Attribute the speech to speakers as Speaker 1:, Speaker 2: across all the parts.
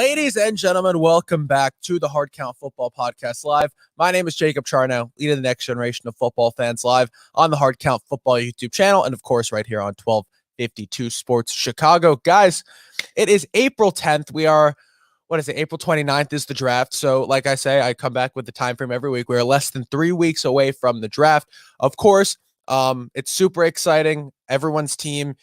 Speaker 1: Ladies and gentlemen, welcome back to the Hard Count Football Podcast Live. My name is Jacob Charnow, leading the next generation of football fans live on the Hard Count Football YouTube channel, and of course right here on 1252 Sports Chicago. Guys, it is April 10th. We are, April 29th is the draft. So like I say, I come back with the time frame every week. We're less than 3 weeks away from the draft. Of course, it's super exciting. Everyone's team,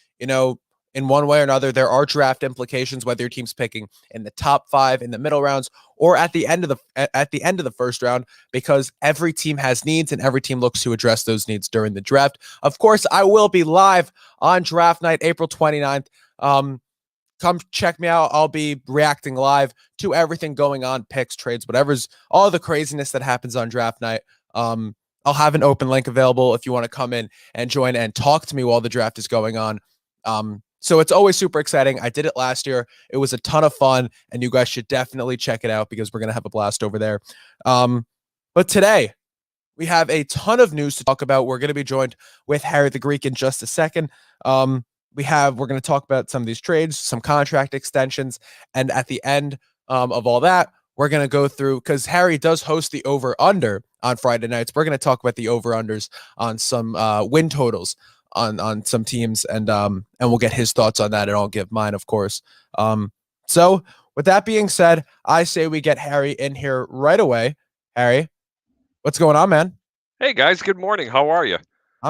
Speaker 1: in one way or another, there are draft implications, whether your team's picking in the top 5, in the middle rounds, or at the end of the first round, because every team has needs and every team looks to address those needs during the draft. Of course, I will be live on draft night, April 29th. Come check me out. I'll be reacting live to everything going on, picks, trades, whatever's all the craziness that happens on draft night. I'll have an open link available if you want to come in and join and talk to me while the draft is going on. So it's always super exciting. I did it last year. It was a ton of fun, and you guys should definitely check it out because we're going to have a blast over there. But today, we have a ton of news to talk about. We're going to be joined with Harry the Greek in just a second. We're going to talk about some of these trades, some contract extensions, and at the end of all that, we're going to go through, because Harry does host the over-under on Friday nights. We're going to talk about the over-unders on some win totals on some teams, and we'll get his thoughts on that, and I'll give mine, of course. So with that being said, I say we get Harry in here right away. Harry, what's going on, man?
Speaker 2: Hey guys, good morning. How are you?
Speaker 1: I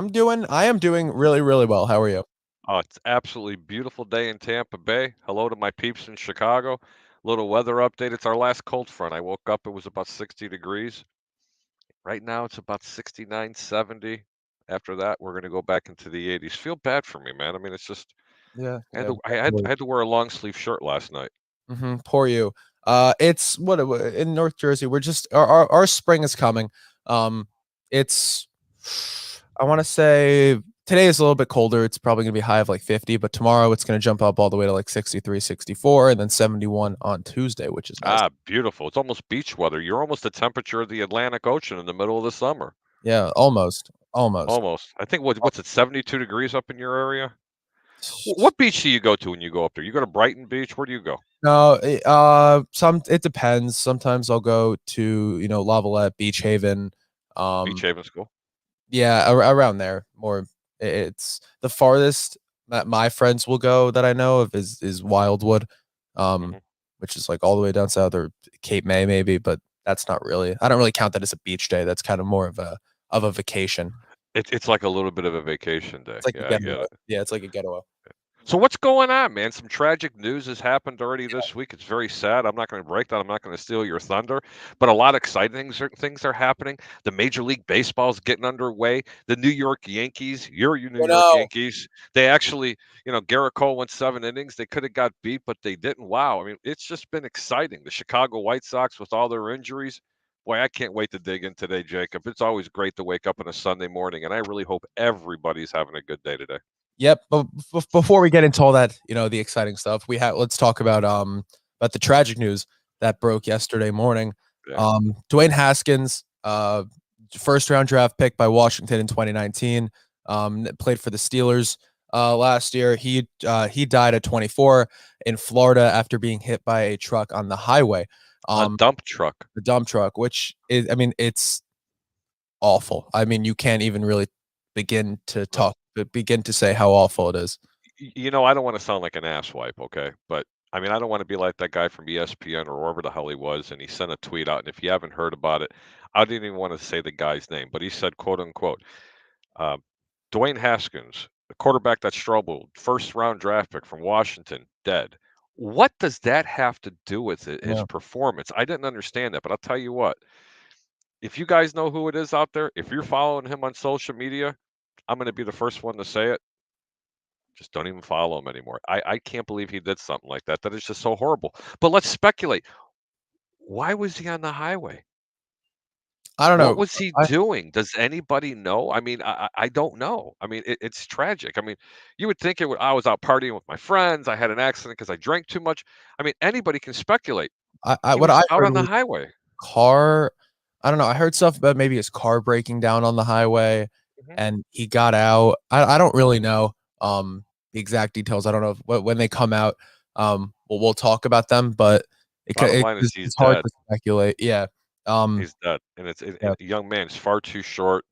Speaker 1: am doing really, really well. How are you?
Speaker 2: Oh, it's absolutely beautiful day in Tampa Bay. Hello to my peeps in Chicago. Little weather update. It's our last cold front. I woke up, it was about 60 degrees. Right now it's about 69, 70. After that, we're going to go back into the 80s. Feel bad for me, man. I mean, it's just, I had to wear a long sleeve shirt last night.
Speaker 1: Poor you. It's in North Jersey. We're just our spring is coming. It's, I want to say today is a little bit colder. It's probably going to be high of like 50, but tomorrow it's going to jump up all the way to like 63, 64, and then 71 on Tuesday, which is nice.
Speaker 2: Beautiful. It's almost beach weather. You're almost the temperature of the Atlantic Ocean in the middle of the summer.
Speaker 1: Yeah, almost.
Speaker 2: I think what's it, 72 degrees up in your area? What beach do you go to when you go up there? You go to Brighton Beach? Where do you go?
Speaker 1: No, it depends. Sometimes I'll go to, Lavalette, Beach Haven.
Speaker 2: Beach Haven School?
Speaker 1: Yeah, around there. More, it's the farthest that my friends will go that I know of is Wildwood, which is like all the way down south, or Cape May maybe, but that's not really, I don't really count that as a beach day. That's kind of more of a vacation.
Speaker 2: It's like a little bit of a vacation day.
Speaker 1: It's like
Speaker 2: I get it.
Speaker 1: Yeah, it's like a getaway.
Speaker 2: So what's going on, man? Some tragic news has happened already this week. It's very sad. I'm not going to break that. I'm not going to steal your thunder, but a lot of exciting things are happening. The Major League Baseball is getting underway. The New York Yankees, New York Yankees, they actually, Garrett Cole went 7 innings. They could have got beat, but they didn't. Wow. I mean, it's just been exciting. The Chicago White Sox with all their injuries. Boy, I can't wait to dig in today, Jacob. It's always great to wake up on a Sunday morning, and I really hope everybody's having a good day today.
Speaker 1: Yep, but before we get into all that, the exciting stuff, let's talk about the tragic news that broke yesterday morning.
Speaker 2: Yeah.
Speaker 1: Dwayne Haskins, first round draft pick by Washington in 2019, played for the Steelers last year. He died at 24 in Florida after being hit by a truck on the highway.
Speaker 2: A dump truck.
Speaker 1: The dump truck, which is, it's awful. I mean, you can't even really begin to say how awful it is.
Speaker 2: I don't want to sound like an asswipe, okay? But I mean, I don't want to be like that guy from ESPN or wherever the hell he was, and he sent a tweet out. And if you haven't heard about it, I didn't even want to say the guy's name, but he said, "quote unquote," Dwayne Haskins, the quarterback that struggled, first round draft pick from Washington, dead. What does that have to do with his performance? I didn't understand that, but I'll tell you what. If you guys know who it is out there, if you're following him on social media, I'm going to be the first one to say it. Just don't even follow him anymore. I can't believe he did something like that. That is just so horrible. But let's speculate. Why was he on the highway?
Speaker 1: I don't know.
Speaker 2: What was he doing? Does anybody know? I mean, I don't know. I mean, it's tragic. I mean, you would think I was out partying with my friends. I had an accident because I drank too much. I mean, anybody can speculate.
Speaker 1: I
Speaker 2: out on the highway.
Speaker 1: Car. I don't know. I heard stuff about maybe his car breaking down on the highway, and he got out. I don't really know the exact details. I don't know when they come out. We'll talk about them, but
Speaker 2: Bottom line is he's
Speaker 1: it's hard
Speaker 2: dead.
Speaker 1: to speculate. Yeah.
Speaker 2: He's dead, and
Speaker 1: Yeah.
Speaker 2: a young man. He's far too short.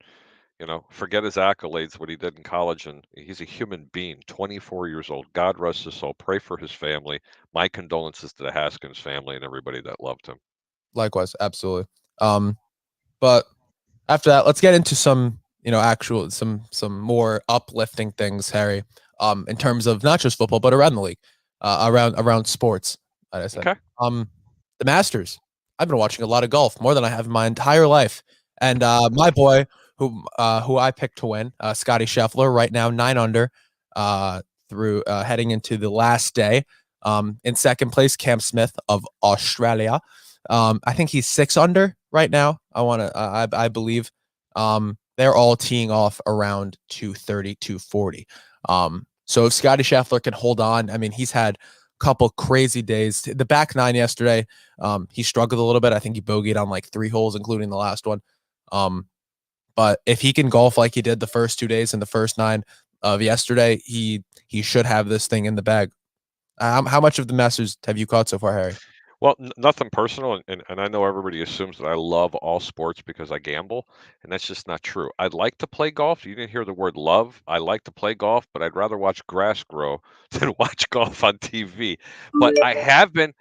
Speaker 2: Forget his accolades, what he did in college, and he's a human being, 24 years old. God rest his soul. Pray for his family. My condolences to the Haskins family and everybody that loved him.
Speaker 1: Likewise, absolutely. But after that, let's get into some, actual some more uplifting things, Harry. In terms of not just football, but around the league, around sports. Like I said,
Speaker 2: Okay.
Speaker 1: the Masters. I've been watching a lot of golf, more than I have in my entire life. And my boy, who I picked to win, Scotty Scheffler, right now 9 under, through heading into the last day. In second place, Cam Smith of Australia. I think he's 6 under right now. I believe. They're all teeing off around 230, 240. So if Scotty Scheffler can hold on, I mean, he's had a couple crazy days. The back nine yesterday, he struggled a little bit. I think he bogeyed on like 3 holes, including the last one. But if he can golf like he did the first 2 days and the first 9 of yesterday, he should have this thing in the bag. How much of the Masters have you caught so far, Harry?
Speaker 2: Well, nothing personal, and I know everybody assumes that I love all sports because I gamble, and that's just not true. I'd like to play golf. You didn't hear the word love. I like to play golf, but I'd rather watch grass grow than watch golf on TV. But I have been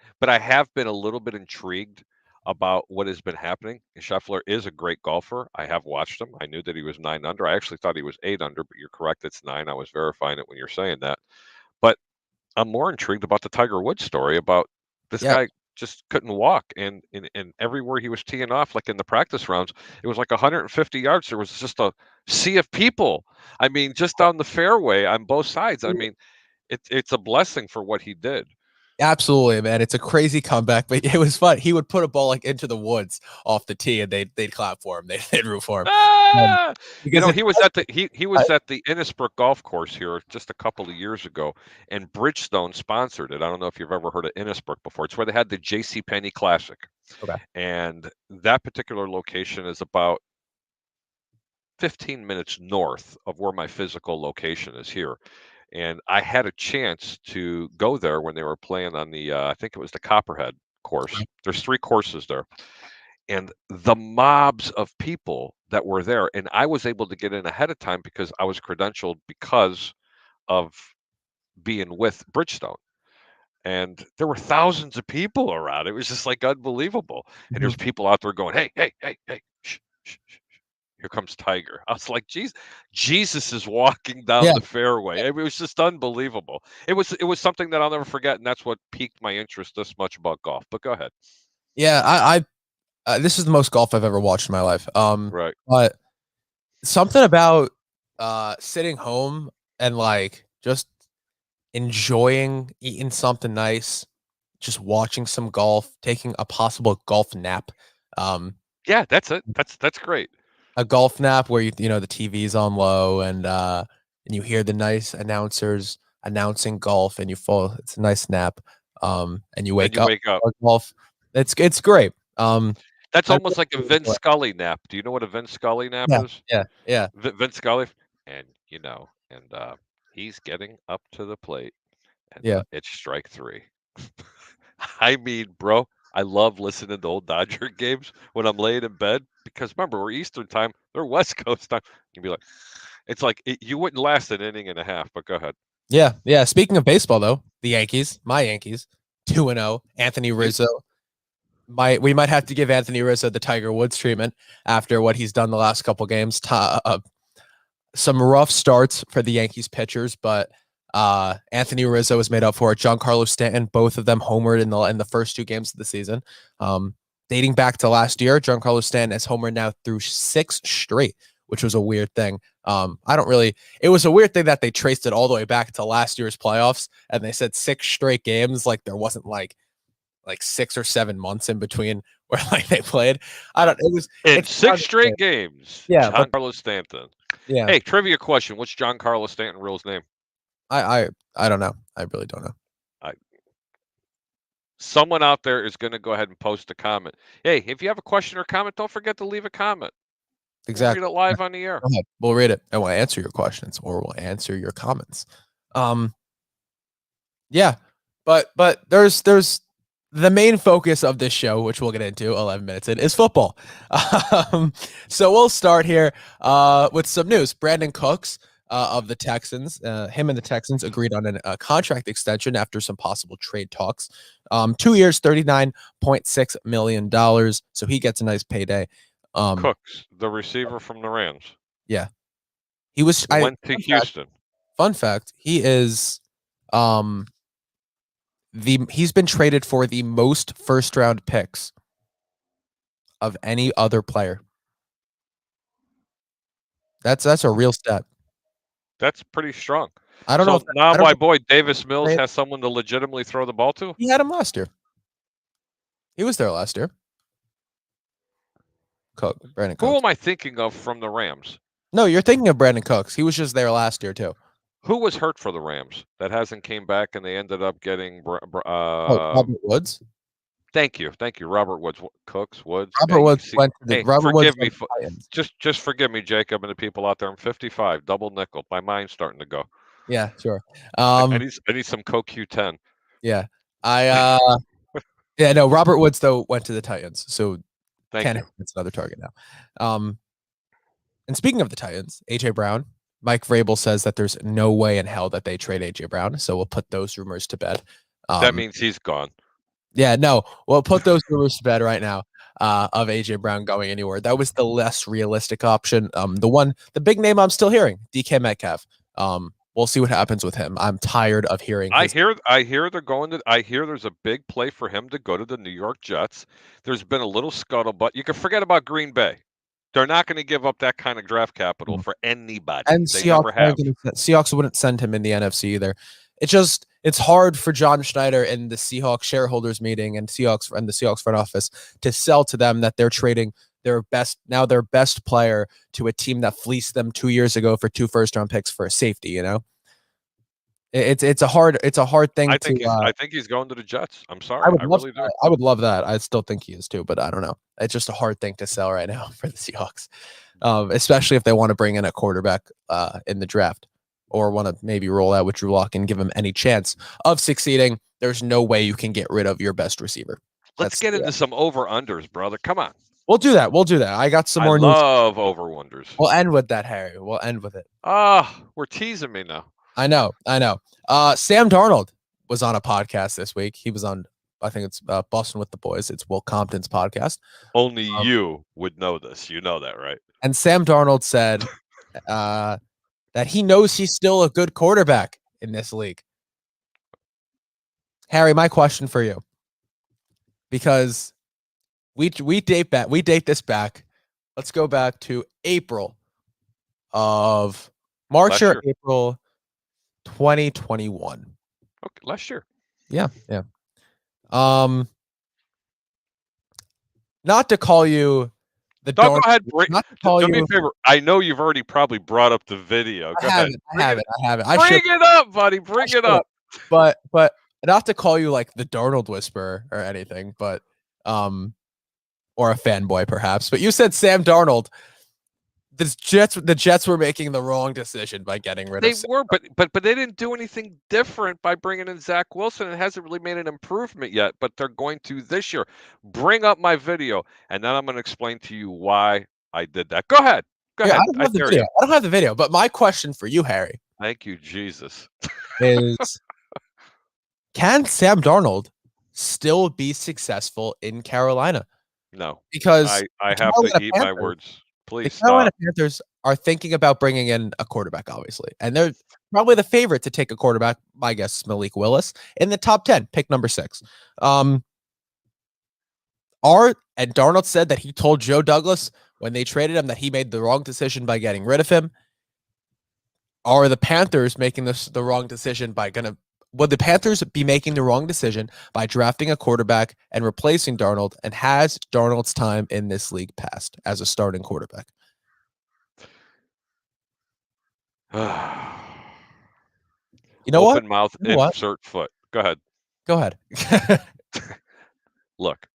Speaker 2: a little bit intrigued about what has been happening. Scheffler is a great golfer. I have watched him. I knew that he was 9 under. I actually thought he was 8 under, but you're correct. It's 9. I was verifying it when you're saying that. But I'm more intrigued about the Tiger Woods story about this
Speaker 1: Yeah,
Speaker 2: guy just couldn't walk, and everywhere he was teeing off, like in the practice rounds, it was like 150 yards. There was just a sea of people. I mean, just down the fairway on both sides. I mean, it's a blessing for what he did.
Speaker 1: absolutely, man. It's a crazy comeback, but it was fun. He would put a ball like into the woods off the tee, and they'd clap for him. They'd root for him. Um,
Speaker 2: Ah!
Speaker 1: because it's
Speaker 2: He was at the Innisbrook golf course here just a couple of years ago, and Bridgestone sponsored it. I don't know if you've ever heard of Innisbrook before. It's where they had the J.C. Penney Classic,
Speaker 1: okay.
Speaker 2: and that particular location is about 15 minutes north of where my physical location is here. And I had a chance to go there when they were playing on the, I think it was the Copperhead course. There's 3 courses there. And the mobs of people that were there, and I was able to get in ahead of time because I was credentialed because of being with Bridgestone. And there were thousands of people around. It was just like unbelievable. And there's
Speaker 1: Mhm.
Speaker 2: people out there going, "Hey, hey, hey, hey, shh, shh, shh. Here comes Tiger." I was like, Jesus is walking down
Speaker 1: Yeah,
Speaker 2: the fairway. It was just unbelievable. It was something that I'll never forget, and that's what piqued my interest this much about golf. But go ahead.
Speaker 1: yeah. This is the most golf I've ever watched in my life.
Speaker 2: Right.
Speaker 1: But something about sitting home and like just enjoying eating something nice, just watching some golf, taking a possible golf nap. Um,
Speaker 2: Yeah, that's it. That's great.
Speaker 1: a golf nap where the TV's on low and you hear the nice announcers announcing golf and you fall. It's a nice nap. And you
Speaker 2: Then
Speaker 1: wake
Speaker 2: you
Speaker 1: up
Speaker 2: wake up.
Speaker 1: for golf. It's great.
Speaker 2: That's
Speaker 1: I
Speaker 2: almost like a
Speaker 1: really
Speaker 2: Vince
Speaker 1: enjoy it.
Speaker 2: Scully nap. Do you know what a Vince Scully nap
Speaker 1: Yeah,
Speaker 2: is?
Speaker 1: yeah, yeah,
Speaker 2: Vince Scully, and he's getting up to the plate, and
Speaker 1: yeah.
Speaker 2: it's strike 3. I mean, bro, I love listening to old Dodger games when I'm laying in bed because remember, we're Eastern time, they're West Coast time. You'd be like, you wouldn't last an inning and a half, but go ahead.
Speaker 1: Yeah, yeah. Speaking of baseball, though, the Yankees, my Yankees, 2-0. Anthony
Speaker 2: See?
Speaker 1: Rizzo. We might have to give Anthony Rizzo the Tiger Woods treatment after what he's done the last couple games. Some rough starts for the Yankees pitchers, but Anthony Rizzo has made up for it. Giancarlo Stanton, both of them homered in the first 2 games of the season. Dating back to last year, Giancarlo Stanton has homered now through 6 straight, which was a weird thing. It was a weird thing that they traced it all the way back to last year's playoffs, and they said 6 straight games, like there wasn't like 6 or 7 months in between where like they played. I don't.
Speaker 2: In
Speaker 1: It's
Speaker 2: 6
Speaker 1: hard to say.
Speaker 2: straight games,
Speaker 1: Yeah, but
Speaker 2: John Carlos Stanton.
Speaker 1: yeah,
Speaker 2: Hey, trivia question. What's John Carlos Stanton real name?
Speaker 1: I don't know. I really don't know.
Speaker 2: I, Someone out there is going to go ahead and post a comment. Hey, if you have a question or comment, don't forget to leave a comment. We'll read
Speaker 1: Exactly.
Speaker 2: it live on the air.
Speaker 1: Go ahead. We'll read it and we'll answer your questions or we'll answer your comments. Yeah, but there's the main focus of this show, which we'll get into 11 minutes in, is football. So we'll start here with some news. Brandon Cooks of the Texans, him and the Texans agreed on a contract extension after some possible trade talks. 2 years, $39.6 million. So he gets a nice payday.
Speaker 2: Cooks, the receiver from the Rams.
Speaker 1: Yeah. He was
Speaker 2: went to Houston.
Speaker 1: Fun fact, he is he's been traded for the most first round picks of any other player. That's a real stat.
Speaker 2: That's pretty strong.
Speaker 1: I don't know.
Speaker 2: Now my boy Davis Mills has someone to legitimately throw the ball to?
Speaker 1: He had him last year. He was there last year. Brandon Cooks.
Speaker 2: Who am I thinking of from the Rams?
Speaker 1: No, you're thinking of Brandon Cooks. He was just there last year too.
Speaker 2: Who was hurt for the Rams that hasn't came back and they ended up getting
Speaker 1: Robert Woods?
Speaker 2: Thank you. Robert Woods. Woods.
Speaker 1: Robert Woods went to the
Speaker 2: forgive me. Just forgive me, Jacob, and the people out there. I'm 55, double nickel. My mind's starting to go.
Speaker 1: Yeah, sure.
Speaker 2: I need some CoQ10.
Speaker 1: Yeah. No, Robert Woods though went to the Titans. So it's another target now. And speaking of the Titans, AJ Brown, Mike Vrabel says that there's no way in hell that they trade AJ Brown. So we'll put those rumors to bed.
Speaker 2: That means he's gone.
Speaker 1: Yeah, no, we'll put those rumors to bed right now of AJ Brown going anywhere. That was the less realistic option. The big name I'm still hearing, DK Metcalf. We'll see what happens with him. I'm tired of hearing.
Speaker 2: I hear they're going to. I hear there's a big play for him to go to the New York Jets. There's been a little scuttlebutt. You can forget about Green Bay. They're not going to give up that kind of draft capital for anybody.
Speaker 1: And Seahawks wouldn't send him in the NFC either. It's hard for John Schneider and the Seahawks shareholders meeting and the Seahawks front office to sell to them that they're trading their best player to a team that fleeced them 2 years ago for 2 first-round picks for a safety. You know, it's a hard thing. I
Speaker 2: think he's going to the Jets. I'm sorry, I really do.
Speaker 1: I would love that. I still think he is too, but I don't know. It's just a hard thing to sell right now for the Seahawks, especially if they want to bring in a quarterback in the draft or want to maybe roll out with Drew Lock and give him any chance of succeeding. There's no way you can get rid of your best receiver.
Speaker 2: Let's get into some over-unders, brother. Come on.
Speaker 1: We'll do that. I got some more news.
Speaker 2: I love over-unders.
Speaker 1: We'll end with that, Harry. We'll end with it.
Speaker 2: We're teasing me now.
Speaker 1: I know. Sam Darnold was on a podcast this week. He was on, I think it's Boston with the Boys. It's Will Compton's podcast.
Speaker 2: Only you would know this. You know that, right?
Speaker 1: And Sam Darnold said that he knows he's still a good quarterback in this league. Harry, my question for you, because we date this back. Let's go back to April 2021.
Speaker 2: Okay, last year.
Speaker 1: Yeah. Not to call you the
Speaker 2: go ahead. Do me a favor. I know you've already probably brought up the video. Go ahead.
Speaker 1: I have it.
Speaker 2: Bring it up, buddy. Bring it up.
Speaker 1: But not to call you like the Darnold whisperer or anything, but or a fanboy perhaps. But you said Sam Darnold. The Jets were making the wrong decision by getting rid of him.
Speaker 2: They were, but they didn't do anything different by bringing in Zach Wilson. It hasn't really made an improvement yet, but they're going to this year. Bring up my video, and then I'm going to explain to you why I did that. Go ahead.
Speaker 1: I don't have the video, but my question for you, Harry.
Speaker 2: Thank you, Jesus.
Speaker 1: Is can Sam Darnold still be successful in Carolina?
Speaker 2: No.
Speaker 1: Because
Speaker 2: I have to eat my words. Please
Speaker 1: the Carolina Panthers are thinking about bringing in a quarterback, obviously. And they're probably the favorite to take a quarterback. My guess is Malik Willis in the top 10, pick number 6. And Darnold said that he told Joe Douglas when they traded him that he made the wrong decision by getting rid of him. Are the Panthers making the wrong decision would the Panthers be making the wrong decision by drafting a quarterback and replacing Darnold? And has Darnold's time in this league passed as a starting quarterback?
Speaker 2: You know what? Open mouth, insert foot. Go ahead. Look,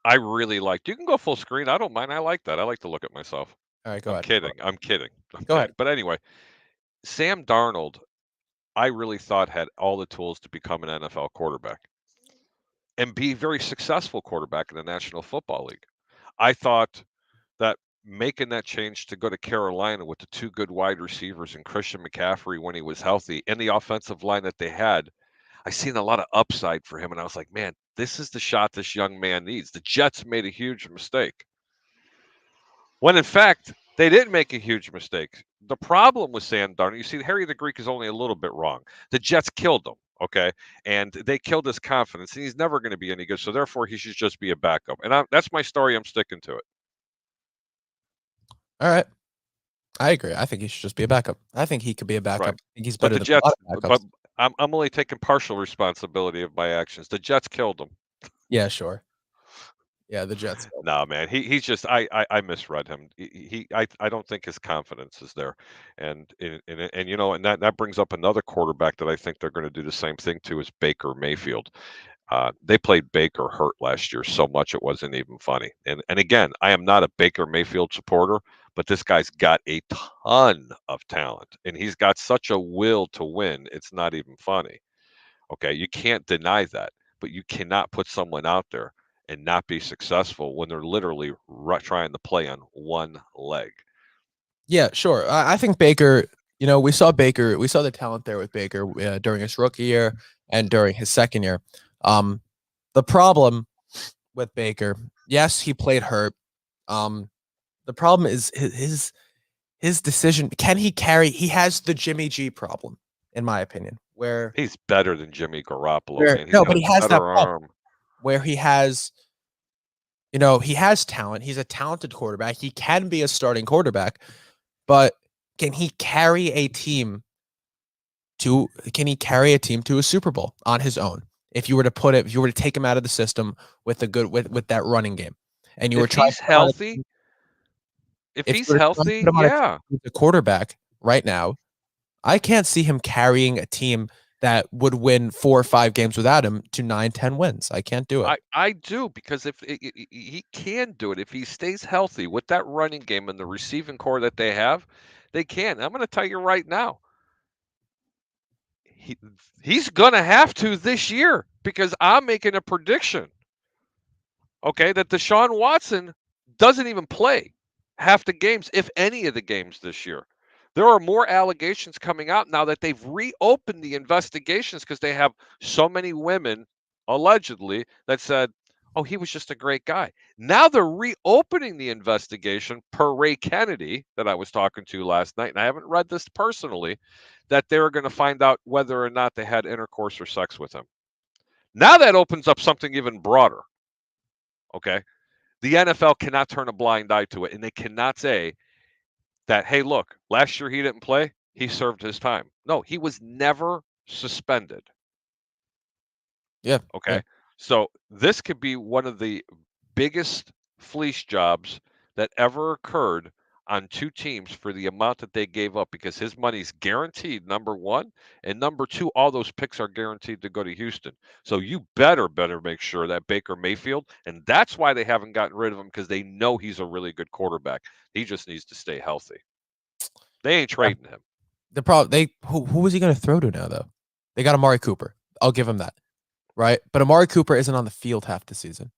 Speaker 2: I really like. You can go full screen. I don't mind. I like that. I like to look at myself.
Speaker 1: All right, go ahead.
Speaker 2: I'm kidding.
Speaker 1: Go ahead.
Speaker 2: But anyway, Sam Darnold, I really thought had all the tools to become an NFL quarterback. and be a very successful quarterback in the National Football League. I thought that making that change to go to Carolina with the two good wide receivers and Christian McCaffrey when he was healthy and the offensive line that they had, I seen a lot of upside for him. And I was like, man, this is the shot this young man needs. The Jets made a huge mistake. When in fact, they didn't make a huge mistake. The problem with Sam Darnold, you see, Harry the Greek is only a little bit wrong. The Jets killed him, okay? And they killed his confidence, and he's never going to be any good. So therefore, he should just be a backup. And that's my story. I'm sticking to it.
Speaker 1: All right. I agree. I think he should just be a backup. I think he could be a backup.
Speaker 2: Right.
Speaker 1: I think he's
Speaker 2: But
Speaker 1: better
Speaker 2: the
Speaker 1: than
Speaker 2: Jets,
Speaker 1: a lot of
Speaker 2: but
Speaker 1: backups.
Speaker 2: I'm only taking partial responsibility of my actions. The Jets killed him.
Speaker 1: Yeah, sure. Yeah, the Jets.
Speaker 2: No, man, he's just I misread him. I don't think his confidence is there, and you know, and that brings up another quarterback that I think they're going to do the same thing to is Baker Mayfield. They played Baker hurt last year so much it wasn't even funny. And again, I am not a Baker Mayfield supporter, but this guy's got a ton of talent, and he's got such a will to win. It's not even funny. Okay, you can't deny that, but you cannot put someone out there and not be successful when they're literally trying to play on one leg.
Speaker 1: Yeah, sure. I think Baker, we saw the talent there with Baker during his rookie year and during his second year. The problem with Baker, yes, he played hurt. The problem is his decision. Can he carry? He has the Jimmy G problem, in my opinion, where
Speaker 2: He's better than Jimmy Garoppolo, man. He's
Speaker 1: no,
Speaker 2: got
Speaker 1: but
Speaker 2: a
Speaker 1: he has that
Speaker 2: better
Speaker 1: problem
Speaker 2: arm.
Speaker 1: where he has talent. He's a talented quarterback. He can be a starting quarterback, but can he carry a team to a Super Bowl on his own? If you were to take him out of the system with that running game, and you were
Speaker 2: If
Speaker 1: trying
Speaker 2: he's
Speaker 1: to put him on
Speaker 2: healthy, if
Speaker 1: if you
Speaker 2: he's
Speaker 1: were trying to
Speaker 2: healthy,
Speaker 1: put him on a team
Speaker 2: yeah.
Speaker 1: with the quarterback right now, I can't see him carrying a team that would win 4 or 5 games without him to 9, 10 wins. I can't do it.
Speaker 2: I do because if he can do it, if he stays healthy with that running game and the receiving core that they have, they can. I'm going to tell you right now, he's going to have to this year because I'm making a prediction. Okay, that Deshaun Watson doesn't even play half the games, if any of the games this year. There are more allegations coming out now that they've reopened the investigations because they have so many women allegedly that said, oh, he was just a great guy. Now they're reopening the investigation per Ray Kennedy that I was talking to last night, and I haven't read this personally, that they're going to find out whether or not they had intercourse or sex with him. Now that opens up something even broader. Okay. The NFL cannot turn a blind eye to it, and they cannot say that, hey, look, last year he didn't play, he served his time. No, he was never suspended.
Speaker 1: Yeah.
Speaker 2: Okay.
Speaker 1: Yeah.
Speaker 2: So this could be one of the biggest fleece jobs that ever occurred on two teams for the amount that they gave up because his money's guaranteed, number one. And number two, all those picks are guaranteed to go to Houston. So you better make sure that Baker Mayfield, and that's why they haven't gotten rid of him because they know he's a really good quarterback. He just needs to stay healthy. They ain't trading him.
Speaker 1: The problem who was he going to throw to now though? They got Amari Cooper. I'll give him that. Right? But Amari Cooper isn't on the field half the season.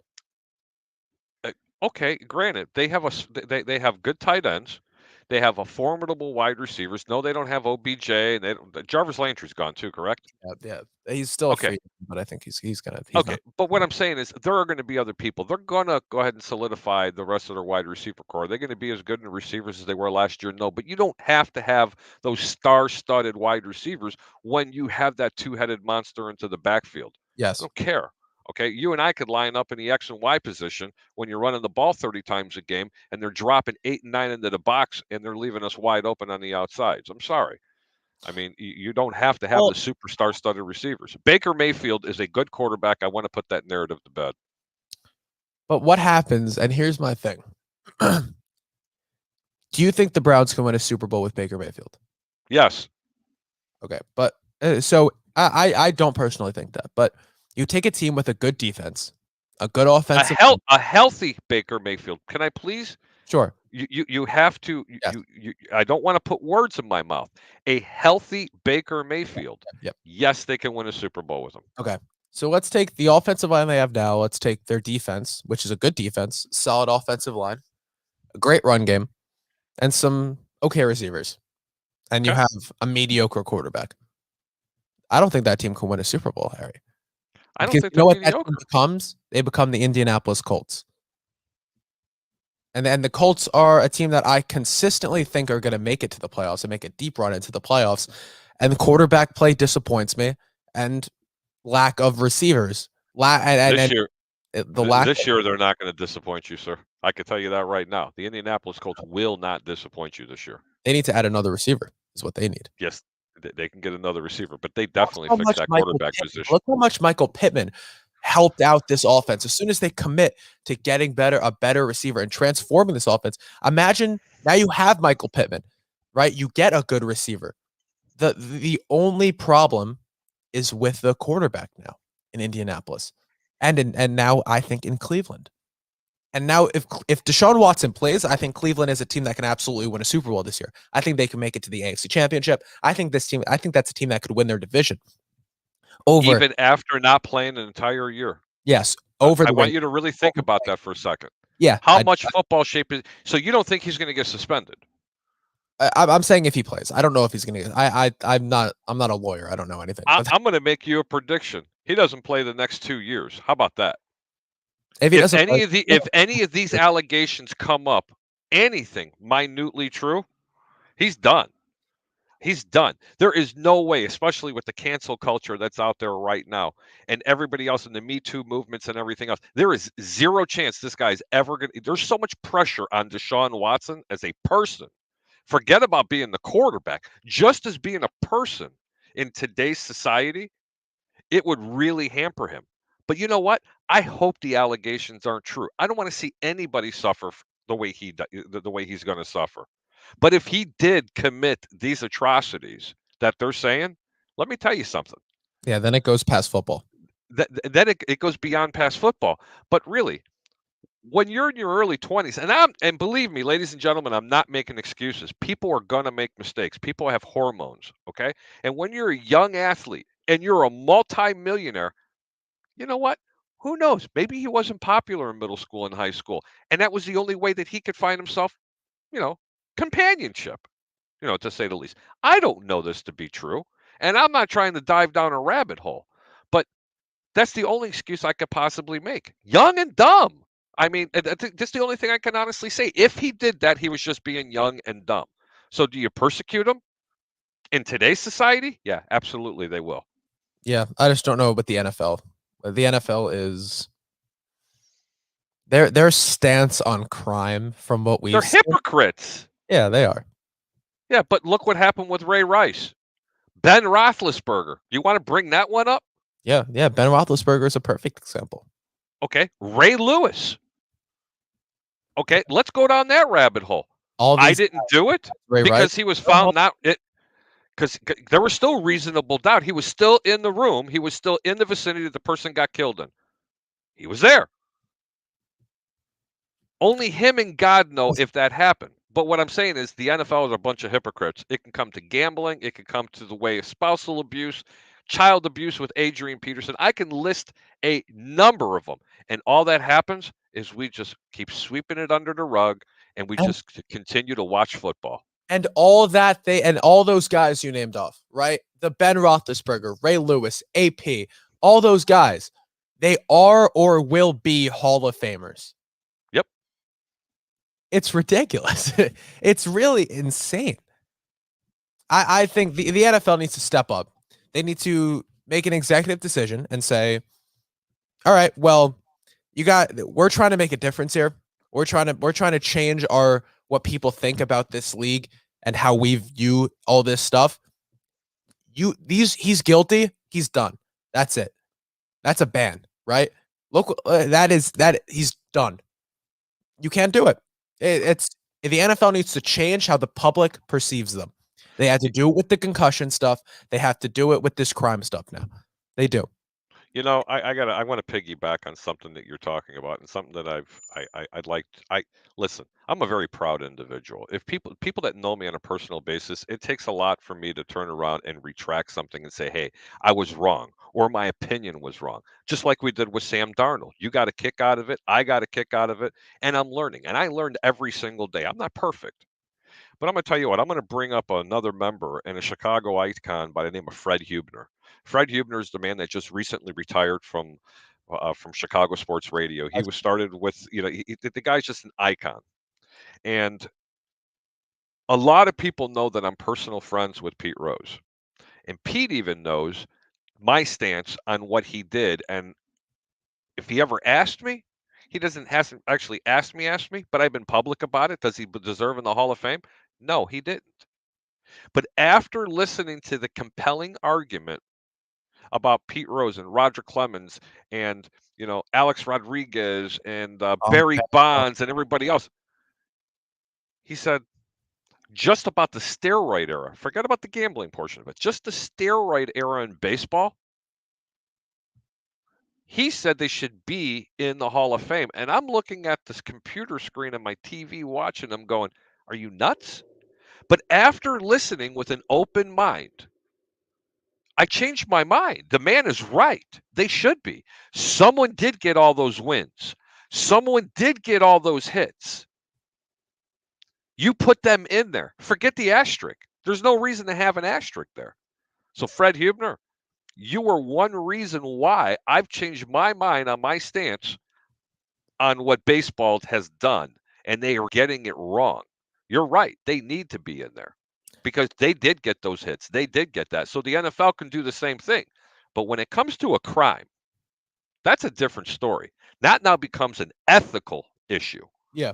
Speaker 2: Okay, granted, they have they have good tight ends. They have a formidable wide receivers. No, they don't have OBJ, and Jarvis Landry's gone too, correct?
Speaker 1: Yeah. He's still a free, but I think he's
Speaker 2: okay.
Speaker 1: not.
Speaker 2: But what I'm saying is there are going to be other people. They're going to go ahead and solidify the rest of their wide receiver core. They're going to be as good in receivers as they were last year. No, but you don't have to have those star-studded wide receivers when you have that two-headed monster into the backfield.
Speaker 1: Yes.
Speaker 2: I don't care. Okay, you and I could line up in the X and Y position when you're running the ball 30 times a game and they're dropping 8 and 9 into the box and they're leaving us wide open on the outsides. I'm sorry. I mean, you don't have to have the superstar studded receivers. Baker Mayfield is a good quarterback. I want to put that narrative to bed.
Speaker 1: But what happens, and here's my thing. Do you think the Browns can win a Super Bowl with Baker Mayfield?
Speaker 2: Yes.
Speaker 1: Okay, but so I don't personally think that, but you take a team with a good defense, a good offensive,
Speaker 2: a healthy Baker Mayfield. Can I please?
Speaker 1: Sure.
Speaker 2: You have to.
Speaker 1: Yes.
Speaker 2: I don't want to put words in my mouth. A healthy Baker Mayfield.
Speaker 1: Yep.
Speaker 2: Yes, they can win a Super Bowl with him.
Speaker 1: Okay. So let's take the offensive line they have now. Let's take their defense, which is a good defense, solid offensive line, a great run game, and some okay receivers. And you
Speaker 2: Okay.
Speaker 1: have a mediocre quarterback. I don't think that team can win a Super Bowl, Harry.
Speaker 2: I don't
Speaker 1: Because
Speaker 2: think
Speaker 1: you know
Speaker 2: they're
Speaker 1: what that team
Speaker 2: mediocre.
Speaker 1: becomes? They become the Indianapolis Colts. And then the Colts are a team that I consistently think are going to make it to the playoffs and make a deep run into the playoffs. And the quarterback play disappoints me, and lack of receivers.
Speaker 2: This year,
Speaker 1: The lack
Speaker 2: this year they're not going to disappoint you, sir. I can tell you that right now. The Indianapolis Colts will not disappoint you this year.
Speaker 1: they need to add another receiver is what they need.
Speaker 2: Yes, they can get another receiver, but they
Speaker 1: Watch
Speaker 2: definitely
Speaker 1: how
Speaker 2: fix
Speaker 1: much
Speaker 2: that
Speaker 1: Michael
Speaker 2: quarterback
Speaker 1: Pittman,
Speaker 2: position.
Speaker 1: look how much Michael Pittman helped out this offense. As soon as they commit to getting a better receiver and transforming this offense, imagine now you have Michael Pittman, right? You get a good receiver. The only problem is with the quarterback now in Indianapolis, and now I think in Cleveland. And now if Deshaun Watson plays, I think Cleveland is a team that can absolutely win a Super Bowl this year. I think they can make it to the AFC Championship. I think that's a team that could win their division over.
Speaker 2: Even after not playing an entire year.
Speaker 1: Yes, over
Speaker 2: I
Speaker 1: the
Speaker 2: want
Speaker 1: Ravens.
Speaker 2: you to really think about that for a second.
Speaker 1: Yeah,
Speaker 2: How much football shape is so you don't think he's going to get suspended?
Speaker 1: I'm saying if he plays. I don't know if he's going to. I'm not a lawyer. I don't know anything. But
Speaker 2: I'm going to make you a prediction. He doesn't play the next 2 years. How about that?
Speaker 1: if he doesn't play,
Speaker 2: If any of these allegations come up, anything minutely true, he's done. He's done. There is no way, especially with the cancel culture that's out there right now and everybody else in the Me Too movements and everything else, there is zero chance this guy's ever going to. There's so much pressure on Deshaun Watson as a person. Forget about being the quarterback, just as being a person in today's society, it would really hamper him. But you know what? I hope the allegations aren't true. I don't want to see anybody suffer the way the way he's going to suffer. But if he did commit these atrocities that they're saying, let me tell you something.
Speaker 1: yeah, then it goes past football.
Speaker 2: Then it goes beyond past football. But really, when you're in your early 20s, and believe me, ladies and gentlemen, I'm not making excuses. People are gonna make mistakes. People have hormones, okay? And when you're a young athlete and you're a multi-millionaire, you know what? Who knows? Maybe he wasn't popular in middle school and high school, and that was the only way that he could find himself, you know, companionship, to say the least. I don't know this to be true, and I'm not trying to dive down a rabbit hole, but that's the only excuse I could possibly make. Young and dumb. I mean, that's the only thing I can honestly say. If he did that, he was just being young and dumb. So do you persecute him? In today's society? Yeah, absolutely they will.
Speaker 1: Yeah, I just don't know about the NFL. The NFL is their stance on crime from what
Speaker 2: They're
Speaker 1: we've seen.
Speaker 2: hypocrites.
Speaker 1: Yeah, they are.
Speaker 2: Yeah, but look what happened with Ray Rice. Ben Roethlisberger. You want to bring that one up?
Speaker 1: Yeah. Ben Roethlisberger is a perfect example.
Speaker 2: Okay. Ray Lewis. Okay, let's go down that rabbit hole. I didn't do it because he was found not it because there was still reasonable doubt. He was still in the room. He was still in the vicinity that the person got killed in. He was there. Only him and God know if that happened. But what I'm saying is the NFL is a bunch of hypocrites. It can come to gambling. It can come to the way of spousal abuse, child abuse with Adrian Peterson. I can list a number of them. And all that happens is we just keep sweeping it under the rug and we just continue to watch football.
Speaker 1: And all those guys you named off, right? The Ben Roethlisberger, Ray Lewis, AP, all those guys, they are or will be Hall of Famers.
Speaker 2: Yep.
Speaker 1: It's ridiculous. It's really insane. I think the NFL needs to step up. They need to make an executive decision and say, all right, well, we're trying to make a difference here. We're trying to change what people think about this league and how we view all this stuff. He's guilty. He's done. That's it. That's a ban, right? Look, that he's done. You can't do it. The NFL needs to change how the public perceives them. They had to do it with the concussion stuff. They have to do it with this crime stuff now. They do.
Speaker 2: I want to piggyback on something that you're talking about, and something that I'd like. Listen. I'm a very proud individual. If people that know me on a personal basis, it takes a lot for me to turn around and retract something and say, "Hey, I was wrong," or my opinion was wrong. Just like we did with Sam Darnold. You got a kick out of it. I got a kick out of it, and I'm learning. And I learned every single day. I'm not perfect. But I'm going to tell you what, I'm going to bring up another member and a Chicago icon by the name of Fred Hubner. Fred Hubner is the man that just recently retired from Chicago Sports Radio. He was started with, the guy's just an icon. And a lot of people know that I'm personal friends with Pete Rose. And Pete even knows my stance on what he did. And if he ever asked me, he hasn't actually asked me, but I've been public about it. Does he deserve in the Hall of Fame? No, he didn't. But after listening to the compelling argument about Pete Rose and Roger Clemens and Alex Rodriguez and Barry Bonds and everybody else, he said just about the steroid era. Forget about the gambling portion of it. Just the steroid era in baseball. He said they should be in the Hall of Fame, and I'm looking at this computer screen on my TV, watching them, going, "Are you nuts?" But after listening with an open mind, I changed my mind. The man is right. They should be. Someone did get all those wins. Someone did get all those hits. You put them in there. Forget the asterisk. There's no reason to have an asterisk there. So, Fred Hubner, you were one reason why I've changed my mind on my stance on what baseball has done, and they are getting it wrong. You're right. They need to be in there because they did get those hits. They did get that. So the NFL can do the same thing. But when it comes to a crime, that's a different story. That now becomes an ethical issue.
Speaker 1: Yeah.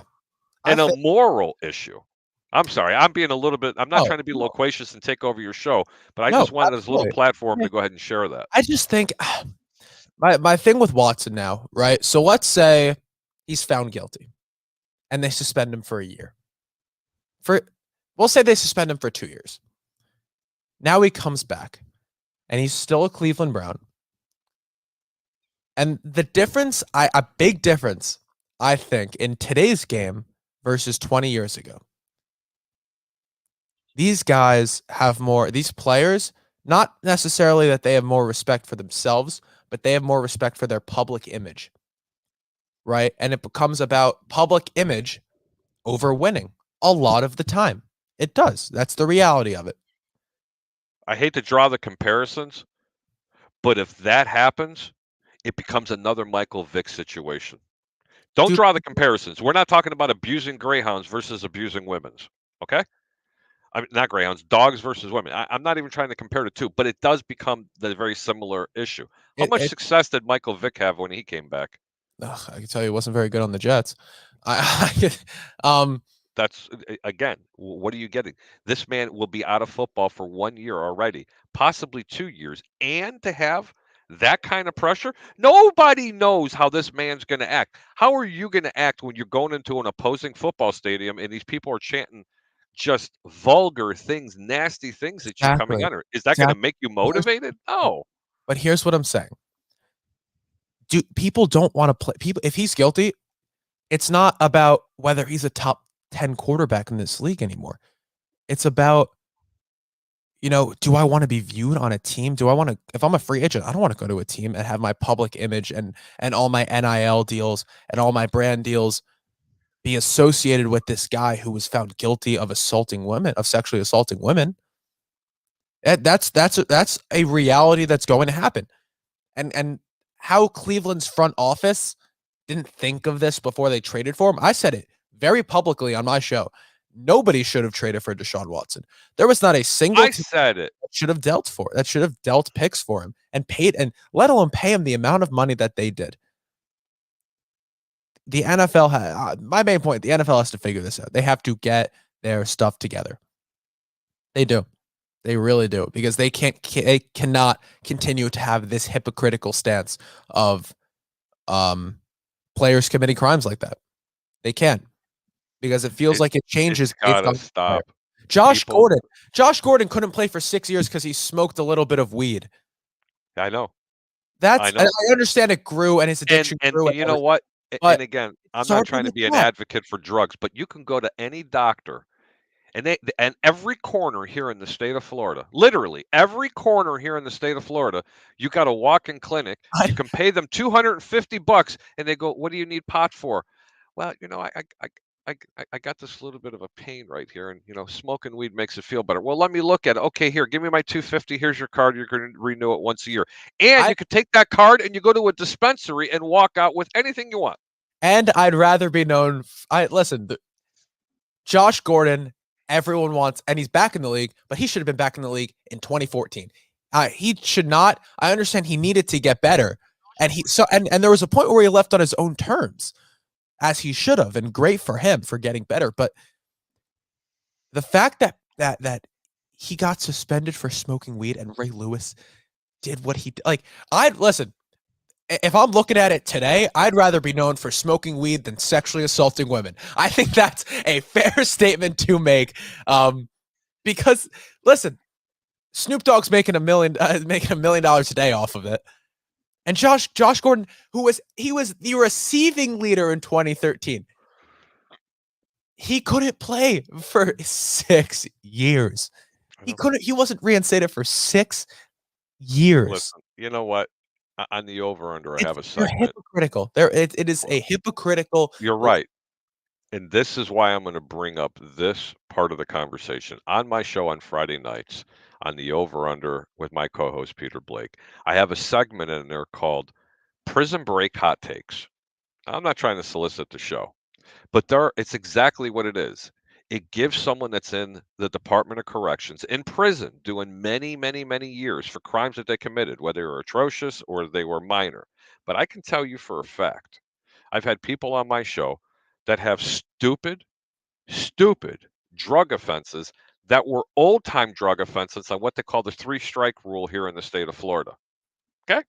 Speaker 2: And a moral issue. I'm sorry. I'm being a little bit, I'm not trying to be loquacious and take over your show, but I just wanted this little platform to go ahead and share that.
Speaker 1: I just think my thing with Watson now, right? So let's say he's found guilty and they suspend him for a year. We'll say they suspend him for 2 years. Now he comes back and he's still a Cleveland Brown. And the difference, a big difference, I think, in today's game versus 20 years ago. These guys have more, these players, not necessarily that they have more respect for themselves, but they have more respect for their public image, right? And it becomes about public image over winning a lot of the time. It does. That's the reality of it.
Speaker 2: I hate to draw the comparisons, but if that happens, it becomes another Michael Vick situation. Don't draw the comparisons. We're not talking about abusing greyhounds versus abusing women's, okay? I mean, not greyhounds, dogs versus women. I'm not even trying to compare the two, but it does become the very similar issue. How much success did Michael Vick have when he came back?
Speaker 1: I can tell you, it wasn't very good on the Jets.
Speaker 2: That's, again, what are you getting? This man will be out of football for 1 year already, possibly 2 years, and to have that kind of pressure, nobody knows how this man's going to act. How are you going to act when you're going into an opposing football stadium and these people are chanting just vulgar things, nasty things that you're coming under? Is that going to make you motivated? No.
Speaker 1: But here's what I'm saying. People don't want to play. People, if he's guilty, it's not about whether he's a top 10 quarterback in this league anymore. It's about, do I want to be viewed on a team? Do I want to, if I'm a free agent, I don't want to go to a team and have my public image and all my NIL deals and all my brand deals be associated with this guy who was found guilty of sexually assaulting women. That's a reality that's going to happen. And how Cleveland's front office didn't think of this before they traded for him. I said it very publicly on my show. Nobody should have traded for Deshaun Watson. There was not a single
Speaker 2: I said it
Speaker 1: that should have dealt picks for him and paid, and let alone pay him the amount of money that they did. The NFL my main point, the NFL has to figure this out. They have to get their stuff together. They do. They really do, because they cannot continue to have this hypocritical stance of players committing crimes like that. They can't, because it feels like it changes.
Speaker 2: Gotta stop.
Speaker 1: Josh Gordon couldn't play for 6 years because he smoked a little bit of weed.
Speaker 2: I know. I know.
Speaker 1: I understand it grew and his addiction
Speaker 2: And
Speaker 1: grew and
Speaker 2: you know
Speaker 1: everything,
Speaker 2: what?
Speaker 1: but
Speaker 2: And again, I'm
Speaker 1: it's
Speaker 2: not
Speaker 1: hard to
Speaker 2: trying to
Speaker 1: look
Speaker 2: be an
Speaker 1: back.
Speaker 2: advocate for drugs, but you can go to any doctor and every corner here in the state of Florida, literally every corner here in the state of Florida, you got a walk-in clinic. You can pay them $250 and they go, "What do you need pot for?" Well, I got this little bit of a pain right here, and smoking weed makes it feel better. Well, let me look at it. Okay, here, give me my 250. Here's your card. You're going to renew it once a year, and
Speaker 1: I
Speaker 2: you could take that card and you go to a dispensary and walk out with anything you want.
Speaker 1: and I'd rather be known. I listen. Josh Gordon, everyone wants, and he's back in the league, but he should have been back in the league in 2014. He should not. I understand he needed to get better, and there was a point where he left on his own terms, as he should have, and great for him for getting better. But the fact that he got suspended for smoking weed and Ray Lewis did what he like. I'd listen. If I'm looking at it today, I'd rather be known for smoking weed than sexually assaulting women. I think that's a fair statement to make. Because listen, Snoop Dogg's making $1 million a day off of it, and Josh Gordon, he was the receiving leader in 2013. He couldn't play for 6 years. He wasn't reinstated for 6 years.
Speaker 2: Listen, you know what? On the over/under, I have a
Speaker 1: You're
Speaker 2: segment.
Speaker 1: hypocritical. It is a hypocritical.
Speaker 2: You're right. And this is why I'm going to bring up this part of the conversation on my show on Friday nights on the over/under with my co-host Peter Blake. I have a segment in there called Prison Break Hot Takes. I'm not trying to solicit the show, but it's exactly what it is. It gives someone that's in the Department of Corrections in prison doing many, many, many years for crimes that they committed, whether they were atrocious or they were minor. But I can tell you for a fact, I've had people on my show that have stupid drug offenses that were old time drug offenses on what they call the 3-strike rule here in the state of Florida. Okay?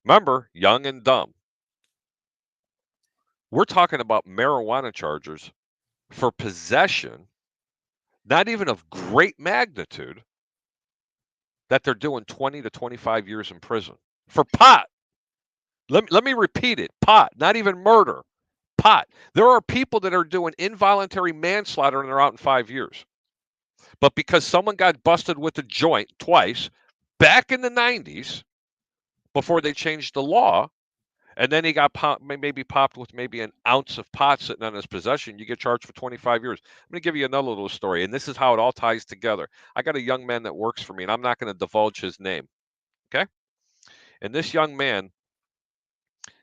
Speaker 2: Remember, young and dumb. We're talking about marijuana charges for possession, not even of great magnitude, that they're doing 20 to 25 years in prison for pot. Let me repeat it, pot, not even murder, pot. There are people that are doing involuntary manslaughter and they're out in 5 years. But because someone got busted with a joint twice back in the 90s before they changed the law, and then he got maybe popped with maybe an ounce of pot sitting on his possession, you get charged for 25 years. I'm going to give you another little story, and this is how it all ties together. I got a young man that works for me, and I'm not going to divulge his name, okay? And this young man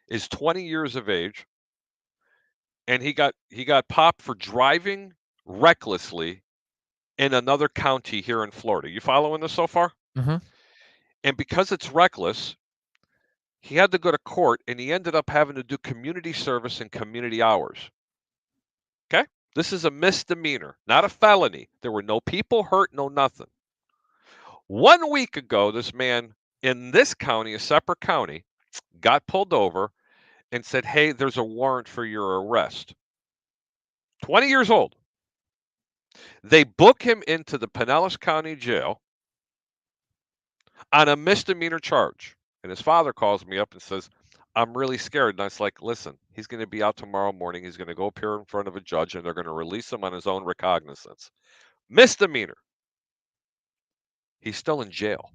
Speaker 2: is 20 years of age, and he got popped for driving recklessly in another county here in Florida. You following this so far?
Speaker 1: Mm-hmm.
Speaker 2: And because it's reckless, he had to go to court and he ended up having to do community service and community hours. Okay? This is a misdemeanor, not a felony. There were no people hurt, no nothing. 1 week ago, this man in this county, a separate county, got pulled over and said, "Hey, there's a warrant for your arrest." 20 years old. They book him into the Pinellas County Jail on a misdemeanor charge. And his father calls me up and says, "I'm really scared." And I was like, "Listen, he's going to be out tomorrow morning. He's going to go appear in front of a judge and they're going to release him on his own recognizance. Misdemeanor. He's still in jail.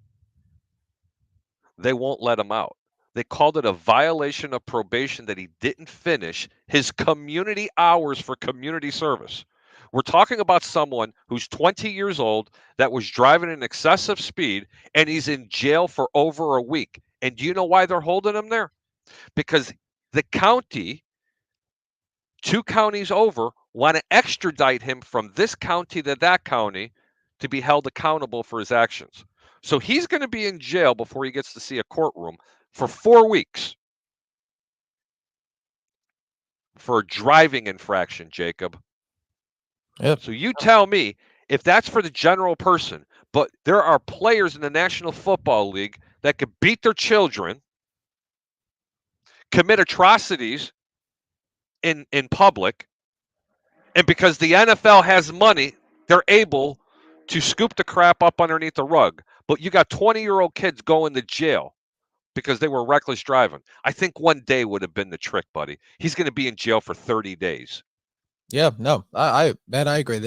Speaker 2: They won't let him out. They called it a violation of probation that he didn't finish his community hours for community service. We're talking about someone who's 20 years old that was driving an excessive speed and he's in jail for over a week. And do you know why they're holding him there? Because the county, 2 counties over, want to extradite him from this county to that county to be held accountable for his actions. So he's going to be in jail before he gets to see a courtroom for 4 weeks for a driving infraction, Jacob.
Speaker 1: Yep.
Speaker 2: So you tell me if that's for the general person, but there are players in the National Football League that could beat their children, commit atrocities in public, and because the NFL has money, they're able to scoop the crap up underneath the rug. But you got 20-year-old kids going to jail because they were reckless driving. I think one day would have been the trick, buddy. He's going to be in jail for 30 days.
Speaker 1: Yeah, no, I agree.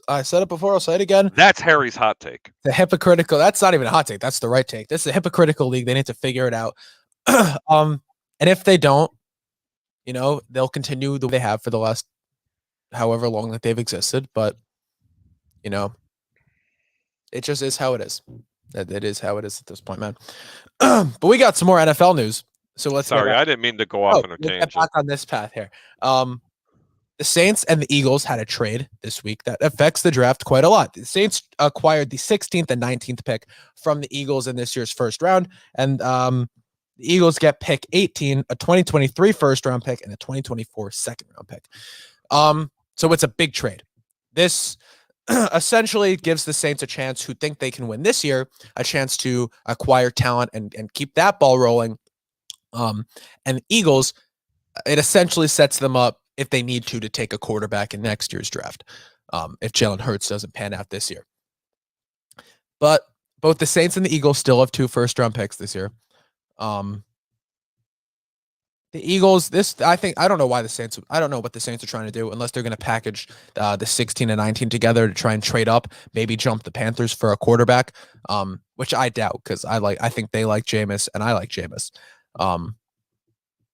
Speaker 1: I said it before, I'll say it again.
Speaker 2: That's Harry's hot take.
Speaker 1: The hypocritical, that's not even a hot take. That's the right take. This is a hypocritical league. They need to figure it out. And if they don't, they'll continue the way they have for the last however long that they've existed. But, it just is how it is. It is how it is at this point, man. But we got some more NFL news. So let's
Speaker 2: Sorry, I didn't mean to go off on a tangent.
Speaker 1: Get back on this path here. The Saints and the Eagles had a trade this week that affects the draft quite a lot. The Saints acquired the 16th and 19th pick from the Eagles in this year's first round. And the Eagles get pick 18, a 2023 first round pick, and a 2024 second round pick. So it's a big trade. This essentially gives the Saints a chance, who think they can win this year, a chance to acquire talent and keep that ball rolling. And the Eagles, it essentially sets them up, if they need to take a quarterback in next year's draft, if Jalen Hurts doesn't pan out this year. But both the Saints and the Eagles still have 2 first-round picks this year. The Eagles, I don't know what the Saints are trying to do, unless they're going to package the 16 and 19 together to try and trade up, maybe jump the Panthers for a quarterback, which I doubt, because I think they like Jameis and I like Jameis.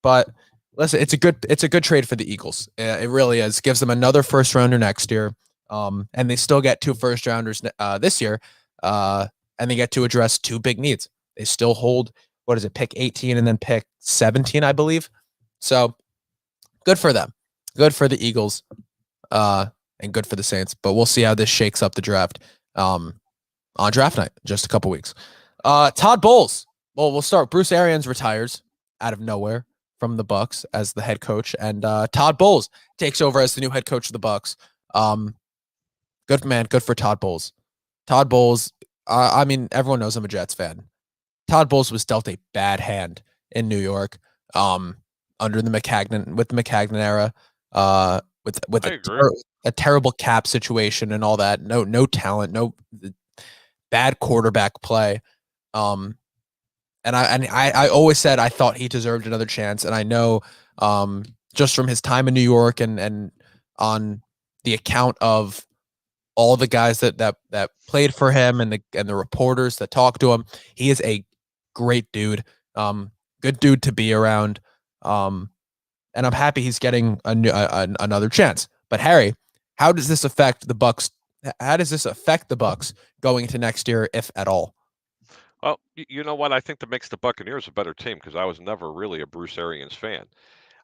Speaker 1: But listen, it's a good trade for the Eagles. It really is. Gives them another first rounder next year. And they still get 2 first rounders this year. And they get to address 2 big needs. They still hold, pick 18 and then pick 17, I believe. So good for them. Good for the Eagles. And good for the Saints. But we'll see how this shakes up the draft on draft night, just a couple weeks. Todd Bowles. Well, we'll start. Bruce Arians retires out of nowhere from the Bucs as the head coach, and Todd Bowles takes over as the new head coach of the Bucs. Good for Todd Bowles. Todd Bowles, everyone knows I'm a Jets fan. Todd Bowles was dealt a bad hand in New York, under the Maccagnan era, with a terrible cap situation and all that. No talent, no bad quarterback play. And I always said I thought he deserved another chance. And I know just from his time in New York and on the account of all the guys that played for him and the reporters that talked to him, he is a great dude. Good dude to be around. And I'm happy he's getting another chance. But Harry, how does this affect the Bucs? How does this affect the Bucs going into next year, if at all?
Speaker 2: Well, you know what? I think that makes the Buccaneers a better team, because I was never really a Bruce Arians fan.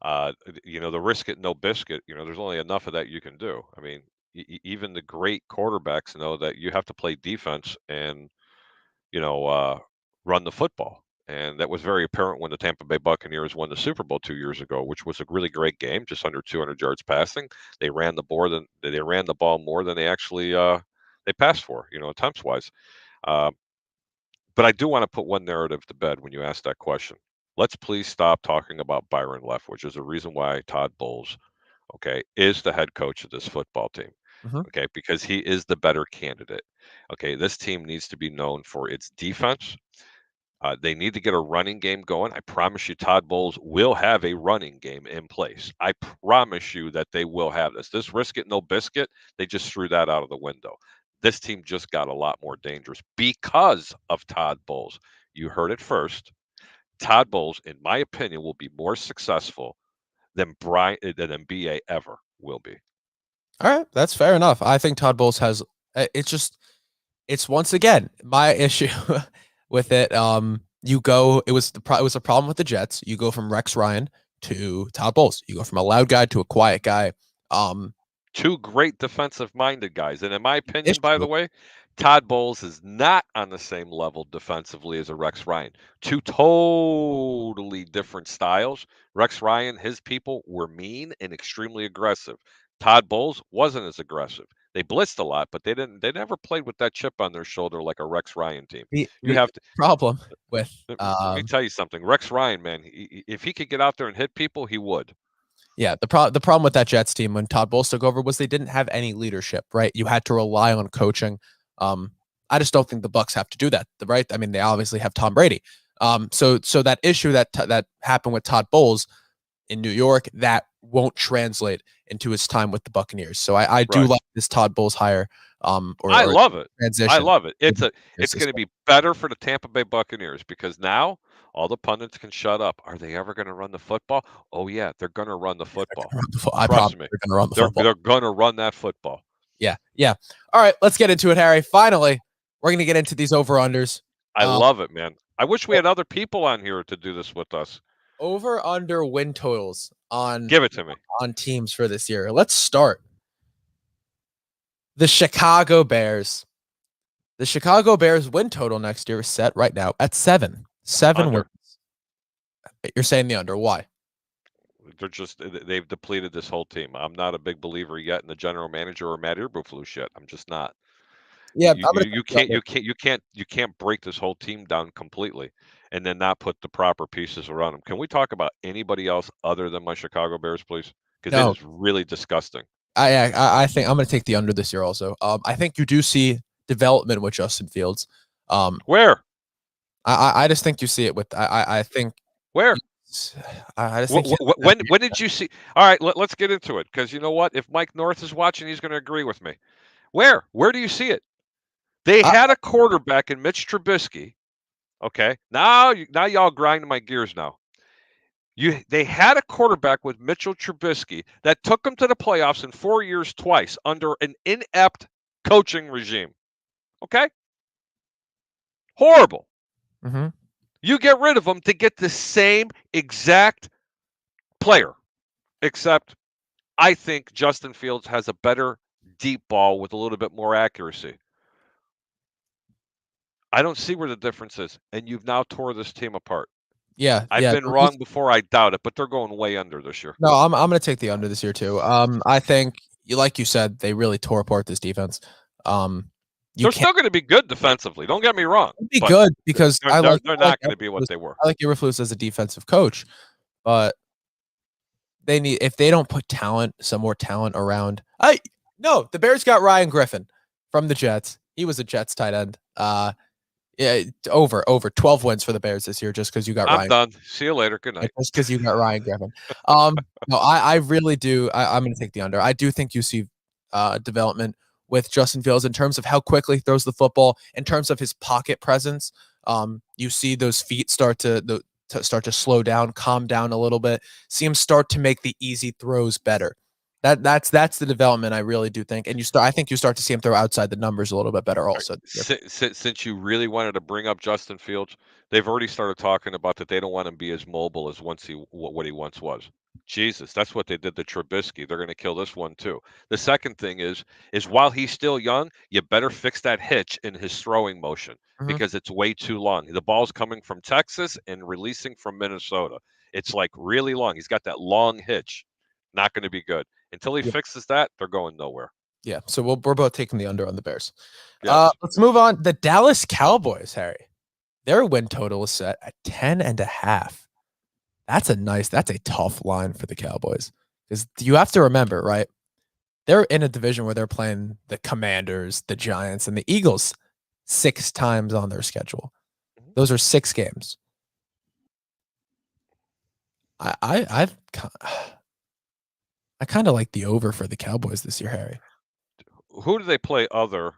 Speaker 2: The risk it, no biscuit, there's only enough of that you can do. I mean, even the great quarterbacks know that you have to play defense and, run the football. And that was very apparent when the Tampa Bay Buccaneers won the Super Bowl 2 years ago, which was a really great game, just under 200 yards passing. They ran the ball more than they actually they passed for, attempts wise. But I do want to put one narrative to bed when you ask that question. Let's please stop talking about Byron Leftwich as a reason why Todd Bowles, is the head coach of this football team.
Speaker 1: Mm-hmm.
Speaker 2: Because he is the better candidate. This team needs to be known for its defense. They need to get a running game going. I promise you, Todd Bowles will have a running game in place. I promise you that they will have this. This risk it, no biscuit, they just threw that out of the window. This team just got a lot more dangerous because of Todd Bowles. You heard it first. Todd Bowles, in my opinion, will be more successful than BA ever will be.
Speaker 1: All right, that's fair enough. I think Todd Bowles has. It's once again my issue with it. It was a problem with the Jets. You go from Rex Ryan to Todd Bowles. You go from a loud guy to a quiet guy.
Speaker 2: 2 great defensive-minded guys. And in my opinion, by the way, Todd Bowles is not on the same level defensively as a Rex Ryan. 2 totally different styles. Rex Ryan, his people were mean and extremely aggressive. Todd Bowles wasn't as aggressive. They blitzed a lot, but they never played with that chip on their shoulder like a Rex Ryan team.
Speaker 1: Problem with
Speaker 2: let me tell you something. Rex Ryan, man, if he could get out there and hit people, he would.
Speaker 1: Yeah, the problem with that Jets team when Todd Bowles took over was they didn't have any leadership, right? You had to rely on coaching. I just don't think the Bucs have to do that, right? I mean, they obviously have Tom Brady. So that issue that happened with Todd Bowles in New York, that won't translate into his time with the Buccaneers. So I do like this Todd Bowles hire.
Speaker 2: I
Speaker 1: Or
Speaker 2: love it. I
Speaker 1: transition.
Speaker 2: love it. It's going to be better for the Tampa Bay Buccaneers because now all the pundits can shut up. Are they ever going to run the football? Oh yeah, they're going to run the football.
Speaker 1: I
Speaker 2: Trust
Speaker 1: promise
Speaker 2: me,
Speaker 1: they're going to run the football.
Speaker 2: They're going to run that football.
Speaker 1: Yeah. All right, let's get into it, Harry. Finally, we're going to get into these over-unders.
Speaker 2: I love it, man. I wish we had other people on here to do this with us.
Speaker 1: Over-under win totals on
Speaker 2: Give it to me.
Speaker 1: On teams for this year. Let's start. The Chicago Bears. The Chicago Bears win total next year is set right now at 7. 7
Speaker 2: Under.
Speaker 1: wins. You're saying the under. Why?
Speaker 2: They've depleted this whole team. I'm not a big believer yet in the general manager or Matt Eberflus yet. I'm just not.
Speaker 1: Yeah,
Speaker 2: you can't break this whole team down completely and then not put the proper pieces around them. Can we talk about anybody else other than my Chicago Bears, please? Because it is really disgusting.
Speaker 1: I think I'm going to take the under this year also. I think you do see development with Justin Fields.
Speaker 2: Where?
Speaker 1: I just think you see it with I think
Speaker 2: where.
Speaker 1: I just think
Speaker 2: when did you see? All right, let's get into it because you know what? If Mike North is watching, he's going to agree with me. Where do you see it? They had a quarterback in Mitch Trubisky. Okay, now y'all grind my gears now. They had a quarterback with Mitchell Trubisky that took them to the playoffs in 4 years twice under an inept coaching regime. Okay? Horrible.
Speaker 1: Mm-hmm.
Speaker 2: You get rid of them to get the same exact player, except I think Justin Fields has a better deep ball with a little bit more accuracy. I don't see where the difference is, and you've now tore this team apart.
Speaker 1: Yeah,
Speaker 2: I've been wrong before. I doubt it, but they're going way under this year.
Speaker 1: No, I'm going to take the under this year too. I think, like you said, they really tore apart this defense.
Speaker 2: They're still going to be good defensively. Don't get me wrong.
Speaker 1: Be good because
Speaker 2: they're not going to be what they were.
Speaker 1: I like Eberflus as a defensive coach, but they need, if they don't put some more talent around. No, the Bears got Ryan Griffin from the Jets. He was a Jets tight end. Yeah, over 12 wins for the Bears this year just because you got Ryan.
Speaker 2: I'm done. See you later. Good night.
Speaker 1: Just because you got Ryan Griffin. No, I really do. I'm going to take the under. I do think you see development with Justin Fields in terms of how quickly he throws the football, in terms of his pocket presence. You see those feet start to slow down, calm down a little bit. See him start to make the easy throws better. That's the development I really do think, and I think you start to see him throw outside the numbers a little bit better also.
Speaker 2: Since you really wanted to bring up Justin Fields, they've already started talking about that they don't want him to be as mobile as what he once was. Jesus, that's what they did to Trubisky. They're going to kill this one too. The second thing is while he's still young, you better fix that hitch in his throwing motion because it's way too long. The ball's coming from Texas and releasing from Minnesota. It's like really long. He's got that long hitch. Not going to be good. Until he fixes that, they're going nowhere.
Speaker 1: Yeah, so we're both taking the under on the Bears.
Speaker 2: Yes.
Speaker 1: Let's move on. The Dallas Cowboys, Harry. Their win total is set at 10.5. That's a tough line for the Cowboys. Because you have to remember, right? They're in a division where they're playing the Commanders, the Giants, and the Eagles 6 times on their schedule. Those are 6 games. I kind of like the over for the Cowboys this year, Harry.
Speaker 2: Who do they play other?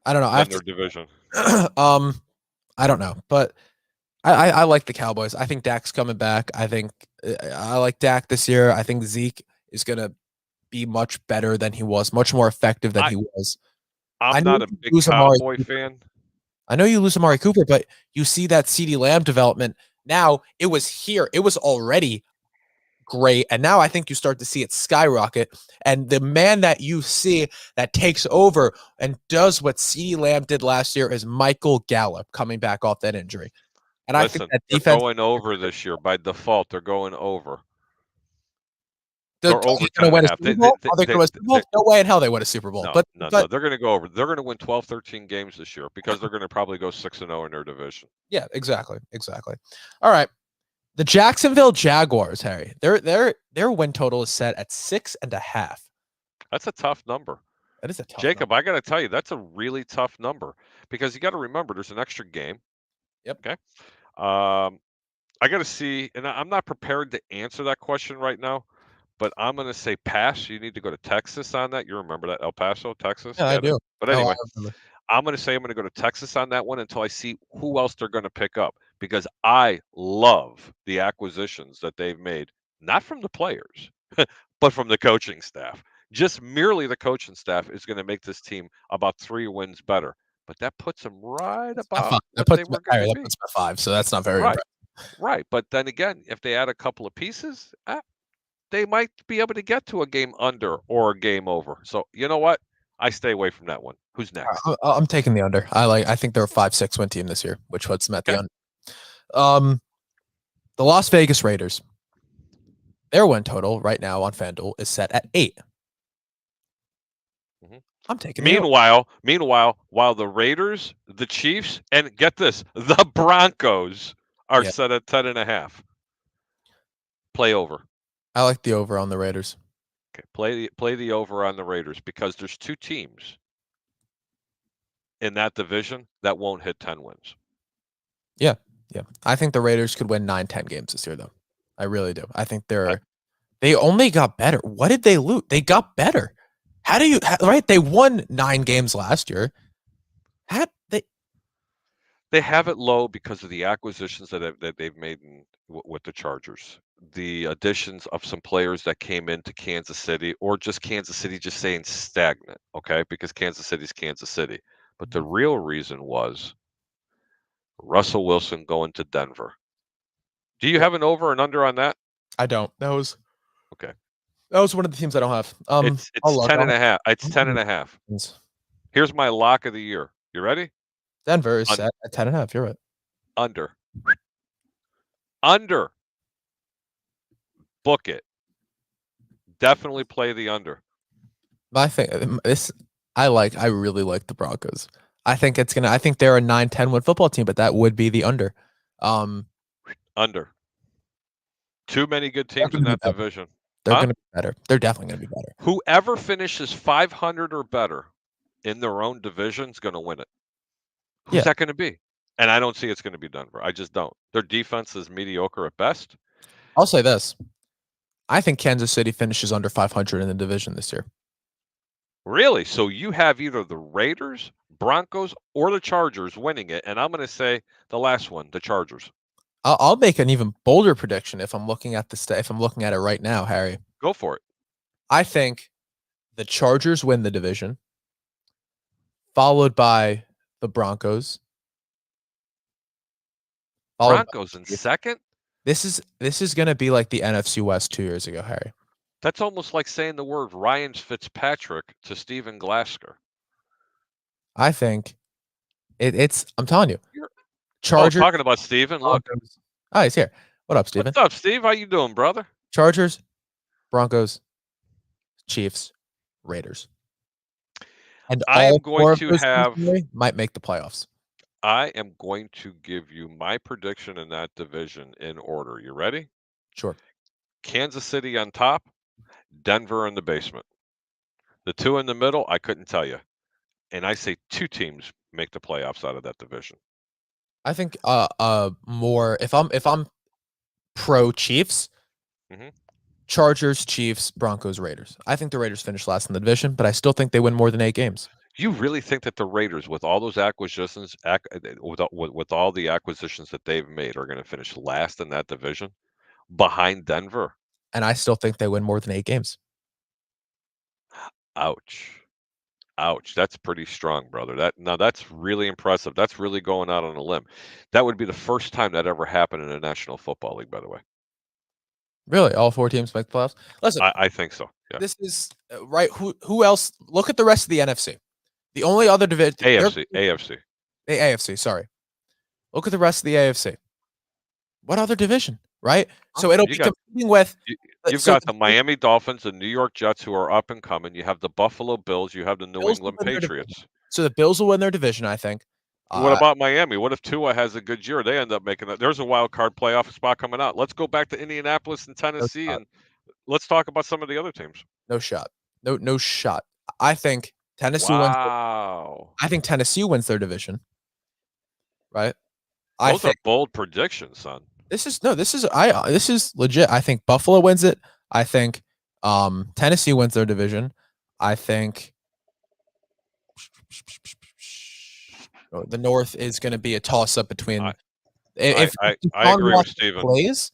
Speaker 1: I don't know.
Speaker 2: In their division.
Speaker 1: I don't know, but I like the Cowboys. I think Dak's coming back. I think I like Dak this year. I think Zeke is going to be much better than he was, much more effective than he was.
Speaker 2: I'm not a big Cowboy fan.
Speaker 1: I know you lose Amari Cooper, but you see that CeeDee Lamb development. Now it was here. It was already great. And now I think you start to see it skyrocket. And the man that you see that takes over and does what CeeDee Lamb did last year is Michael Gallup coming back off that injury. And I think that defense,
Speaker 2: they're going over this year by default. They're going over.
Speaker 1: They're going to win a Super Bowl? Are they going to win a Super Bowl? No way in hell they win a Super Bowl.
Speaker 2: No, they're going to go over. They're going to win 12, 13 games this year because they're going to probably go 6-0 in their division.
Speaker 1: Yeah, exactly. All right. The Jacksonville Jaguars, Harry. Their win total is set at 6.5.
Speaker 2: That's a tough number.
Speaker 1: That is a tough
Speaker 2: Jacob,
Speaker 1: number.
Speaker 2: I got to tell you, that's a really tough number because you got to remember there's an extra game.
Speaker 1: Yep.
Speaker 2: Okay. I got to see, and I'm not prepared to answer that question right now, but I'm going to say pass. You need to go to Texas on that. You remember that? El Paso, Texas?
Speaker 1: Yeah, I
Speaker 2: Get it?
Speaker 1: do.
Speaker 2: But
Speaker 1: Oh, I
Speaker 2: anyway,
Speaker 1: remember.
Speaker 2: I'm going to say I'm going to go to Texas on that one until I see who else they're going to pick up because I love the acquisitions that they've made, not from the players, but from the coaching staff. Just merely the coaching staff is going to make this team about 3 wins better. But that puts them right
Speaker 1: That's about
Speaker 2: about
Speaker 1: five.
Speaker 2: what they were going
Speaker 1: Harry,
Speaker 2: to
Speaker 1: that
Speaker 2: be.
Speaker 1: puts me at 5, so that's not very
Speaker 2: Right,
Speaker 1: impressive.
Speaker 2: right. But then again, if they add a couple of pieces, they might be able to get to a game under or a game over. So you know what? I stay away from that one. Who's next?
Speaker 1: I'm taking the under. I think they're a 5-6 win team this year, which puts them at the
Speaker 2: Okay.
Speaker 1: under. The Las Vegas Raiders. Their win total right now on FanDuel is set at 8.
Speaker 2: Mhm.
Speaker 1: I'm taking
Speaker 2: Meanwhile, while the Raiders, the Chiefs, and get this, the Broncos are
Speaker 1: Yeah.
Speaker 2: set at 10.5. Play over.
Speaker 1: I like the over on the Raiders.
Speaker 2: Okay, play the over on the Raiders because there's 2 teams in that division that won't hit 10 wins.
Speaker 1: Yeah. I think the Raiders could win 9-10 games this year, though. I really do. I think they only got better. What did they lose? They got better. How do you right? They won 9 games last year.
Speaker 2: They have it low because of the acquisitions that they've made with the Chargers. The additions of some players that came into Kansas City, or just Kansas City just staying stagnant, okay? Because Kansas City's Kansas City. But the real reason was Russell Wilson going to Denver. Do you have an over and under on that?
Speaker 1: I don't. That
Speaker 2: Okay.
Speaker 1: was one of the teams I don't have.
Speaker 2: It's
Speaker 1: I'll look.
Speaker 2: 10.5. It's
Speaker 1: I'm
Speaker 2: 10.5. Here's my lock of the year. You ready?
Speaker 1: Denver is set at 10.5. You're right.
Speaker 2: Under. Under. Book it. Definitely play the under.
Speaker 1: I think I really like the Broncos. I think they're a 9-10 win football team, but that would be the under.
Speaker 2: Under. Too many good teams in that division.
Speaker 1: They're going to be better. They're definitely going to be better.
Speaker 2: Whoever finishes 500 or better in their own division is going to win it. Who's that going to be? And I don't see it's going to be Denver. I just don't. Their defense is mediocre at best.
Speaker 1: I'll say this. I think Kansas City finishes under 500 in the division this year.
Speaker 2: Really? So you have either the Raiders, Broncos, or the Chargers winning it, and I'm going to say the last one, the Chargers.
Speaker 1: I'll make an even bolder prediction if I'm looking at if I'm looking at it right now, Harry.
Speaker 2: Go for it.
Speaker 1: I think the Chargers win the division, followed by the Broncos.
Speaker 2: Broncos in second?
Speaker 1: This is going to be like the NFC West 2 years ago, Harry.
Speaker 2: That's almost like saying the word Ryan Fitzpatrick to Stephen Glasgow.
Speaker 1: I think it's. I'm telling you,
Speaker 2: Chargers. Oh, talking about Steven. Look.
Speaker 1: Oh, he's here. What up, Steven?
Speaker 2: What's up, Steve? How you doing, brother?
Speaker 1: Chargers, Broncos, Chiefs, Raiders. And
Speaker 2: I am going to have
Speaker 1: might make the playoffs.
Speaker 2: I am going to give you my prediction in that division in order. You ready?
Speaker 1: Sure.
Speaker 2: Kansas City on top, Denver in the basement. The 2 in the middle, I couldn't tell you. And I say 2 teams make the playoffs out of that division.
Speaker 1: I think more if I'm pro Chiefs, Chargers, Chiefs, Broncos, Raiders. I think the Raiders finish last in the division, but I still think they win more than 8 games.
Speaker 2: You really think that the Raiders, with all those acquisitions, with all the acquisitions that they've made, are going to finish last in that division behind Denver?
Speaker 1: And I still think they win more than 8 games.
Speaker 2: Ouch. Ouch. That's pretty strong, brother. That's really impressive. That's really going out on a limb. That would be the first time that ever happened in the National Football League, by the way.
Speaker 1: Really? All 4 teams make the playoffs? Listen.
Speaker 2: I think so. Yeah.
Speaker 1: This is right. Who else? Look at the rest of the NFC. The only other division AFC, sorry. Look at the rest of the AFC. What other division, right? So it'll be competing with
Speaker 2: You've got the Miami Dolphins, the New York Jets, who are up and coming. You have the Buffalo Bills. You have the New England Patriots.
Speaker 1: So the Bills will win their division, I think.
Speaker 2: What about Miami? What if Tua has a good year? They end up making it. There's a wild card playoff spot coming out. Let's go back to Indianapolis and Tennessee, and let's talk about some of the other teams.
Speaker 1: No shot. No shot. I think Tennessee
Speaker 2: wins.
Speaker 1: I think Tennessee wins their division. Right?
Speaker 2: Those are bold predictions, son.
Speaker 1: This is legit. I think Buffalo wins it. I think Tennessee wins their division. I think the North is going to be a toss up between if
Speaker 2: I
Speaker 1: Deshaun
Speaker 2: agree with
Speaker 1: Watson
Speaker 2: Steven.
Speaker 1: plays.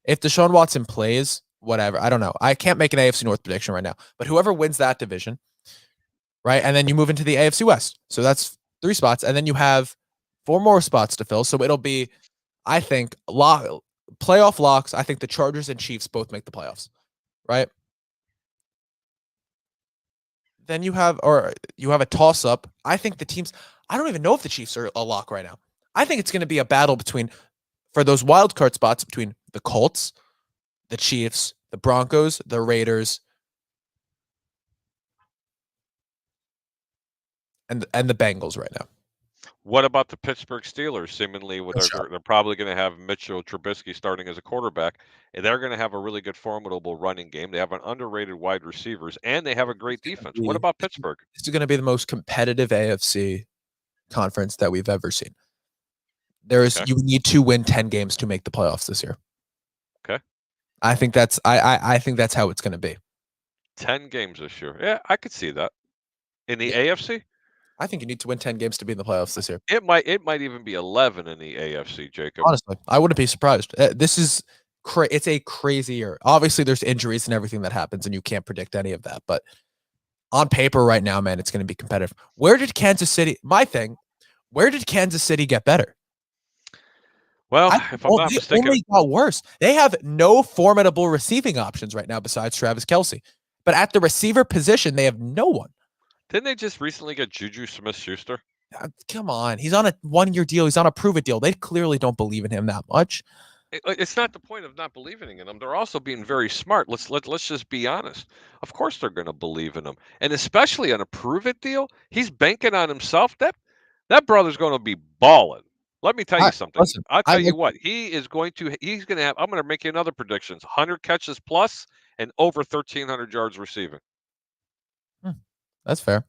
Speaker 1: If Deshaun Watson plays, whatever. I don't know. I can't make an AFC North prediction right now. But whoever wins that division, right? And then you move into the AFC West. So that's 3 spots. And then you have 4 more spots to fill. So it'll be, I think, playoff locks. I think the Chargers and Chiefs both make the playoffs, right? Then you have a toss up. I think the teams, I don't even know if the Chiefs are a lock right now. I think it's going to be a battle for those wild card spots between the Colts, the Chiefs, the Broncos, the Raiders, and the Bengals right now.
Speaker 2: What about the Pittsburgh Steelers? Seemingly, they're probably going to have Mitchell Trubisky starting as a quarterback, and they're going to have a really good, formidable running game. They have an underrated wide receivers, and they have a great defense. What about Pittsburgh?
Speaker 1: This is going to be the most competitive AFC conference that we've ever seen. You need to win 10 games to make the playoffs this year.
Speaker 2: Okay.
Speaker 1: I think that's how it's going to be.
Speaker 2: 10 games this year. Yeah, I could see that. In the AFC?
Speaker 1: I think you need to win 10 games to be in the playoffs this year.
Speaker 2: It might even be 11 in the AFC, Jacob.
Speaker 1: Honestly, I wouldn't be surprised. This is it's a crazy year. Obviously, there's injuries and everything that happens, and you can't predict any of that. But on paper right now, man, it's going to be competitive. Where did Kansas City get better?
Speaker 2: Well, if I'm not mistaken,
Speaker 1: only got worse. They have no formidable receiving options right now besides Travis Kelce. But at the receiver position, they have no one.
Speaker 2: Didn't they just recently get Juju Smith-Schuster?
Speaker 1: Come on. He's on a 1-year deal. He's on a prove-it deal. They clearly don't believe in him that much.
Speaker 2: It's not the point of not believing in him. They're also being very smart. Let's just be honest. Of course they're going to believe in him. And especially on a prove-it deal, he's banking on himself. That brother's going to be balling. Let me tell you something.
Speaker 1: Listen,
Speaker 2: I'll tell you what. He's going to have, I'm going to make you another predictions. 100 catches plus and over 1,300 yards receiving.
Speaker 1: That's fair.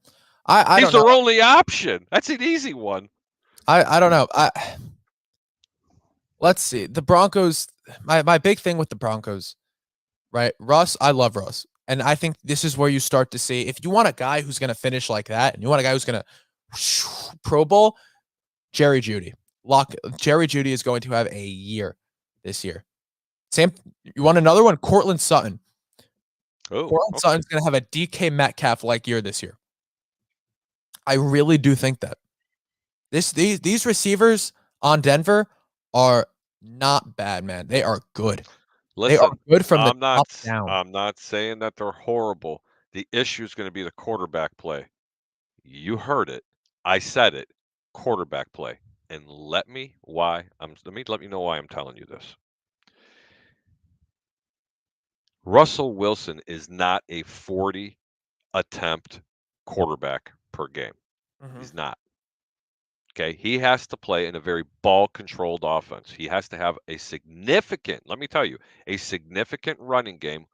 Speaker 2: He's their only option. That's an easy one.
Speaker 1: I don't know. Let's see. The Broncos, my big thing with the Broncos, right? Russ, I love Russ. And I think this is where you start to see, if you want a guy who's going to finish like that, and you want a guy who's going to Pro Bowl, Jerry Jeudy. Jerry Jeudy is going to have a year this year. You want another one? Cortland Sutton. Cortland Sutton's going to have a DK Metcalf-like year this year. I really do think that. These receivers on Denver are not bad, man. They are good.
Speaker 2: Listen,
Speaker 1: they are good from the top down.
Speaker 2: I'm not saying that they're horrible. The issue is going to be the quarterback play. You heard it. I said it. Quarterback play. And let me know why I'm telling you this. Russell Wilson is not a 40 attempt quarterback per game. Mm-hmm. He's not. Okay, he has to play in a very ball-controlled offense. He has to have a significant running game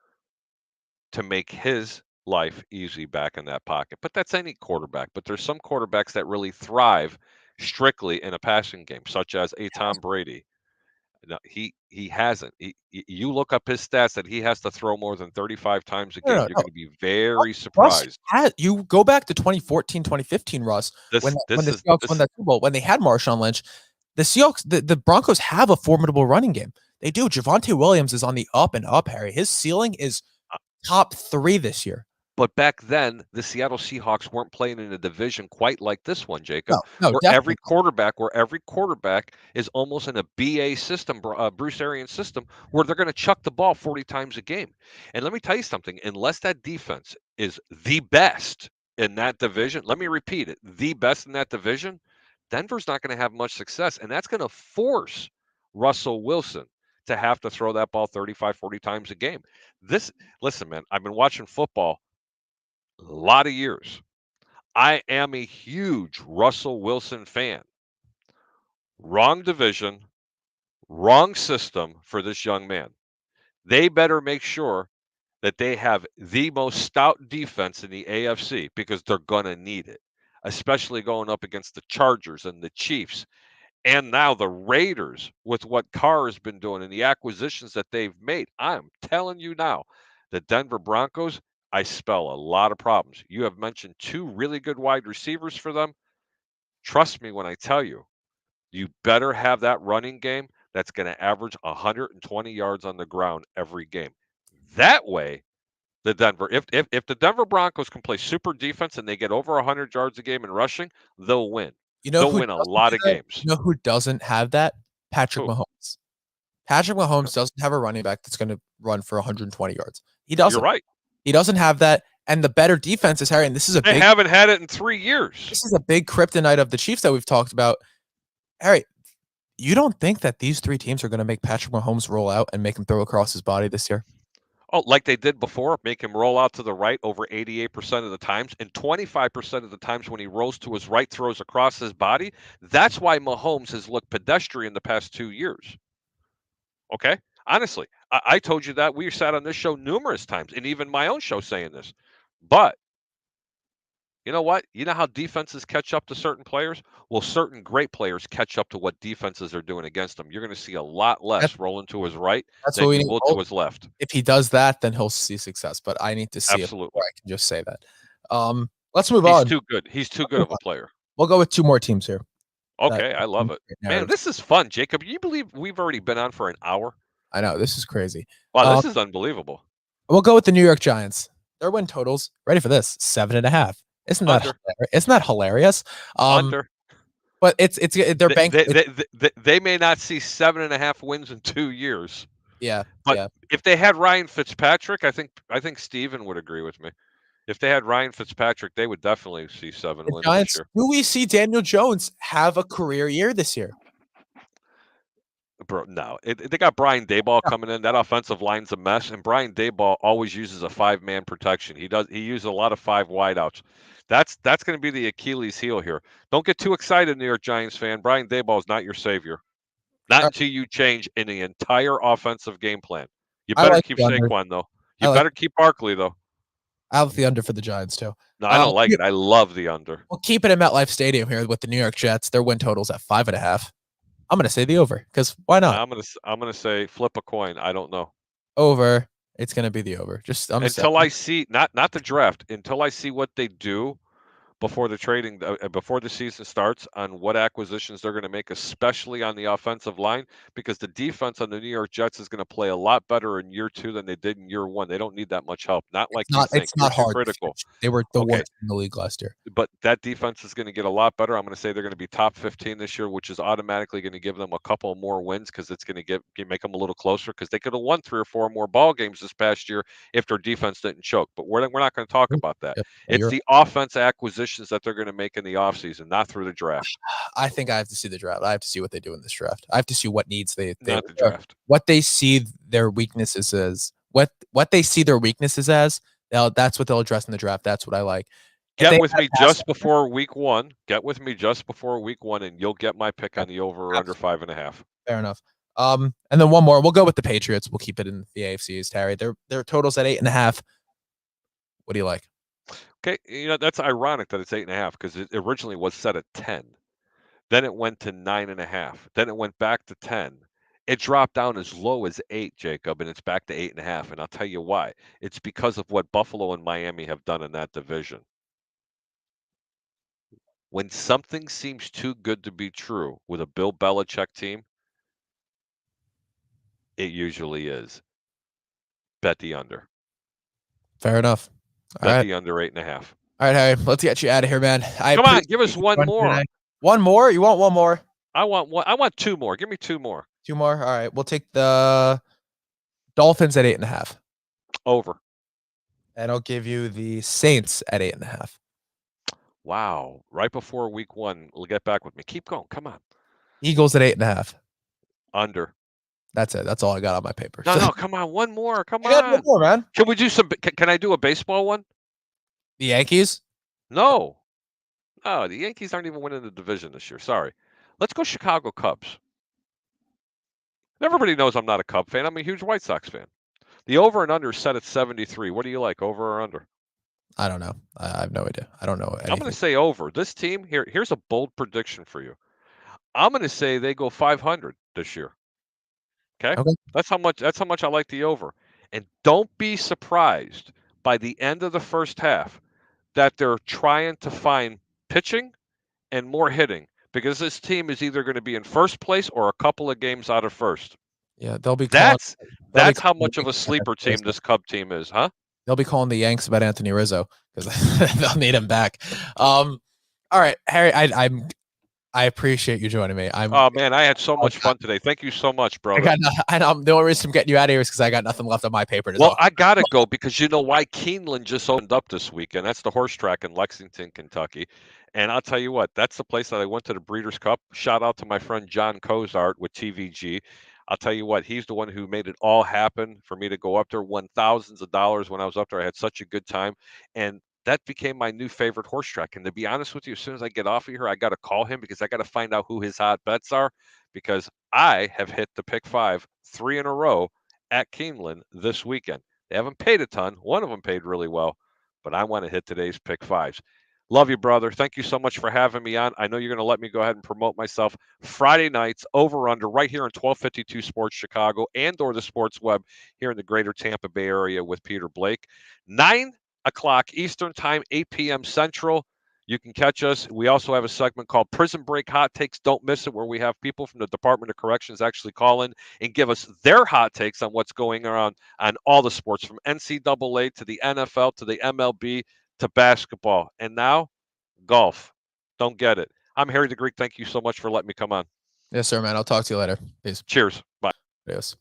Speaker 2: to make his life easy back in that pocket. But that's any quarterback. But there's some quarterbacks that really thrive strictly in a passing game, such as a Tom Brady. No, he hasn't. You look up his stats that he has to throw more than 35 times a game. You're going to be very surprised.
Speaker 1: You go back to 2014, 2015, Russ, when the Seahawks won that Super Bowl, when they had Marshawn Lynch. The Seahawks, the Broncos have a formidable running game. They do. Javonte Williams is on the up and up, Harry. His ceiling is top 3 this year.
Speaker 2: But back then, the Seattle Seahawks weren't playing in a division quite like this one, Jacob.
Speaker 1: No,
Speaker 2: where every quarterback is almost in a BA system, Bruce Arians system, where they're going to chuck the ball 40 times a game. And let me tell you something, unless that defense is the best in that division, let me repeat it, the best in that division, Denver's not going to have much success. And that's going to force Russell Wilson to have to throw that ball 35, 40 times a game. Listen, man, I've been watching football a lot of years. I am a huge Russell Wilson fan. Wrong division, wrong system for this young man. They better make sure that they have the most stout defense in the AFC because they're going to need it, especially going up against the Chargers and the Chiefs. And now the Raiders, with what Carr has been doing and the acquisitions that they've made, I'm telling you now, the Denver Broncos, I spell a lot of problems. You have mentioned 2 really good wide receivers for them. Trust me when I tell you, you better have that running game that's going to average 120 yards on the ground every game. That way, the Denver, if the Denver Broncos can play super defense and they get over 100 yards a game in rushing, they'll win.
Speaker 1: You know
Speaker 2: They'll
Speaker 1: who
Speaker 2: win a
Speaker 1: doesn't
Speaker 2: lot
Speaker 1: do
Speaker 2: of
Speaker 1: that?
Speaker 2: games.
Speaker 1: You know who doesn't have that? Patrick
Speaker 2: Who?
Speaker 1: Mahomes. Patrick Mahomes doesn't have a running back that's going to run for 120 yards. He
Speaker 2: You're
Speaker 1: doesn't.
Speaker 2: right.
Speaker 1: He doesn't have that. And the better defense is Harry. And this is
Speaker 2: They haven't had it in 3 years.
Speaker 1: This is a big kryptonite of the Chiefs that we've talked about. Harry, you don't think that these 3 teams are going to make Patrick Mahomes roll out and make him throw across his body this year?
Speaker 2: Oh, like they did before, make him roll out to the right over 88% of the times, and 25% of the times when he rolls to his right, throws across his body. That's why Mahomes has looked pedestrian the past 2 years. Okay? Honestly, I told you that. We sat on this show numerous times, and even my own show saying this. But you know what? You know how defenses catch up to certain players? Well, certain great players catch up to what defenses are doing against them. You're going to see a lot less rolling to his right
Speaker 1: That's
Speaker 2: than
Speaker 1: what we
Speaker 2: you
Speaker 1: need.
Speaker 2: will to his left.
Speaker 1: If he does that, then he'll see success. But I need to see it
Speaker 2: Absolutely.
Speaker 1: before I can just say that. Let's move
Speaker 2: He's
Speaker 1: on.
Speaker 2: too good. He's too good of a player.
Speaker 1: We'll go with 2 more teams here.
Speaker 2: Okay, I love it. Man, this is fun, Jacob. You believe we've already been on for an hour?
Speaker 1: I know. This is crazy.
Speaker 2: Wow, this is unbelievable.
Speaker 1: We'll go with the New York Giants. Their win totals, ready for this, 7.5. Isn't that hilarious?
Speaker 2: Under.
Speaker 1: But they're bank.
Speaker 2: They may not see 7.5 wins in 2 years.
Speaker 1: Yeah.
Speaker 2: But if they had Ryan Fitzpatrick, I think Steven would agree with me. If they had Ryan Fitzpatrick, they would definitely see 7 wins this year.
Speaker 1: Do we see Daniel Jones have a career year this year?
Speaker 2: Bro, no. They got Brian Daboll coming in. That offensive line's a mess, and Brian Daboll always uses a 5-man protection. He uses a lot of 5 wideouts. That's going to be the Achilles heel here. Don't get too excited, New York Giants fan. Brian Daboll is not your savior. Not until you change in the entire offensive game plan. You better keep Saquon, though. You better keep Barkley, though.
Speaker 1: I have the under for the Giants, too.
Speaker 2: No, I don't like it. I love the under.
Speaker 1: We'll keep it at MetLife Stadium here with the New York Jets. Their win total's at 5.5. I'm going to say the over because why not?
Speaker 2: I'm going to say flip a coin. I don't know.
Speaker 1: Over. It's going to be the over. Just
Speaker 2: until I see not the draft, until I see what they do before the season starts on what acquisitions they're going to make, especially on the offensive line, because the defense on the New York Jets is going to play a lot better in year 2 than they did in year 1. They don't need that much help. It's not hard.
Speaker 1: Critical. They were the worst in the league last year.
Speaker 2: But that defense is going to get a lot better. I'm going to say they're going to be top 15 this year, which is automatically going to give them a couple more wins because it's going to make them a little closer because they could have won 3 or 4 more ball games this past year if their defense didn't choke. But we're not going to talk about that. It's the offense acquisitions that they're going to make in the offseason, not through the draft.
Speaker 1: I think I have to see the draft. I have to see what they do in this draft. I have to see what needs
Speaker 2: not the draft.
Speaker 1: What they see their weaknesses as. What they see their weaknesses as. That's what they'll address in the draft. That's what I like.
Speaker 2: Get with me just before week 1. Get with me just before week 1, and you'll get my pick on the over or under 5.5.
Speaker 1: Fair enough. And then one more. We'll go with the Patriots. We'll keep it in the AFC East, Harry. Their totals at 8.5. What do you like?
Speaker 2: Okay, that's ironic that it's 8.5 because it originally was set at 10. Then it went to 9.5. Then it went back to 10. It dropped down as low as 8, Jacob, and it's back to 8.5. And I'll tell you why. It's because of what Buffalo and Miami have done in that division. When something seems too good to be true with a Bill Belichick team, it usually is. Bet the under.
Speaker 1: Fair enough.
Speaker 2: Bet the under 8.5.
Speaker 1: All right, Harry, let's get you out of here, man.
Speaker 2: Come on, give us one more.
Speaker 1: Today. One more? You want one more?
Speaker 2: I want one. I want 2 more. Give me 2 more.
Speaker 1: 2 more? All right. We'll take the Dolphins at 8.5.
Speaker 2: Over.
Speaker 1: And I'll give you the Saints at 8.5.
Speaker 2: Wow. Right before week 1. Get back with me. Keep going. Come on.
Speaker 1: Eagles at 8.5.
Speaker 2: Under.
Speaker 1: That's it. That's all I got on my paper.
Speaker 2: No, come on. One more. Come on.
Speaker 1: One more, man.
Speaker 2: Can we do some? Can I do a baseball one?
Speaker 1: The Yankees?
Speaker 2: No. No, the Yankees aren't even winning the division this year. Sorry. Let's go Chicago Cubs. Everybody knows I'm not a Cub fan. I'm a huge White Sox fan. The over and under is set at 73. What do you like, over or under?
Speaker 1: I don't know. I have no idea. I don't know anything.
Speaker 2: I'm going to say over. This team, here's a bold prediction for you. I'm going to say they go 500 this year. Okay?
Speaker 1: Okay.
Speaker 2: That's how much I like the over. And don't be surprised by the end of the first half that they're trying to find pitching and more hitting because this team is either going to be in first place or a couple of games out of first.
Speaker 1: Yeah, they'll be calling.
Speaker 2: That's how much of a sleeper team this Cub team is, huh?
Speaker 1: They'll be calling the Yanks about Anthony Rizzo because they'll need him back. All right, Harry, I appreciate you joining me.
Speaker 2: Oh man, I had so much fun today. Thank you so much, brother.
Speaker 1: The only reason I'm getting you out of here is because I got nothing left on my paper.
Speaker 2: Well, I gotta go because you know why Keeneland just opened up this weekend. That's the horse track in Lexington, Kentucky. And I'll tell you what, that's the place that I went to the Breeders' Cup. Shout out to my friend John Cozart with TVG. I'll tell you what, he's the one who made it all happen for me to go up there. Won thousands of dollars when I was up there. I had such a good time. And that became my new favorite horse track. And to be honest with you, as soon as I get off of here, I got to call him because I got to find out who his hot bets are because I have hit the pick 5 3 in a row at Keeneland this weekend. They haven't paid a ton. One of them paid really well, but I want to hit today's pick 5s. Love you, brother. Thank you so much for having me on. I know you're going to let me go ahead and promote myself. Friday nights, over under, right here on 1252 Sports Chicago and or the Sports Web here in the greater Tampa Bay area with Peter Blake. 9 o'clock Eastern Time, 8 p.m. Central. You can catch us. We also have a segment called Prison Break Hot Takes. Don't miss it, where we have people from the Department of Corrections actually call in and give us their hot takes on what's going on all the sports, from NCAA to the NFL to the MLB to basketball. And now, golf. Don't get it. I'm Harry the Greek. Thank you so much for letting me come on.
Speaker 1: Yes, sir, man. I'll talk to you later. Peace.
Speaker 2: Cheers. Bye.
Speaker 1: Yes.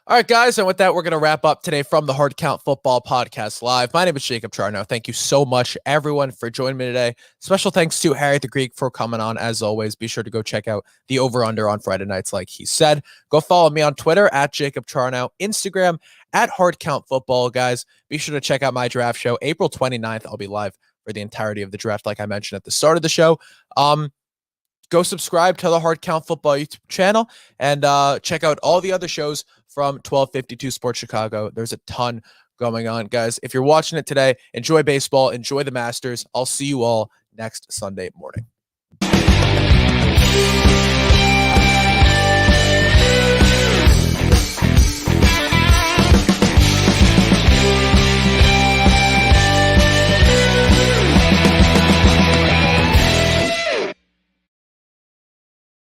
Speaker 1: All right, guys, and with that, we're going to wrap up today from the Hard Count Football Podcast Live. My name is Jacob Charnow. Thank you so much, everyone, for joining me today. Special thanks to Harry the Greek for coming on, as always. Be sure to go check out the over-under on Friday nights, like he said. Go follow me on Twitter, at Jacob Charnow, Instagram, at Hard Count Football, guys. Be sure to check out my draft show, April 29th. I'll be live for the entirety of the draft, like I mentioned at the start of the show. Go subscribe to the Hard Count Football YouTube channel and check out all the other shows from 1252 Sports Chicago. There's a ton going on, guys. If you're watching it today, enjoy baseball, enjoy the Masters. I'll see you all next Sunday morning.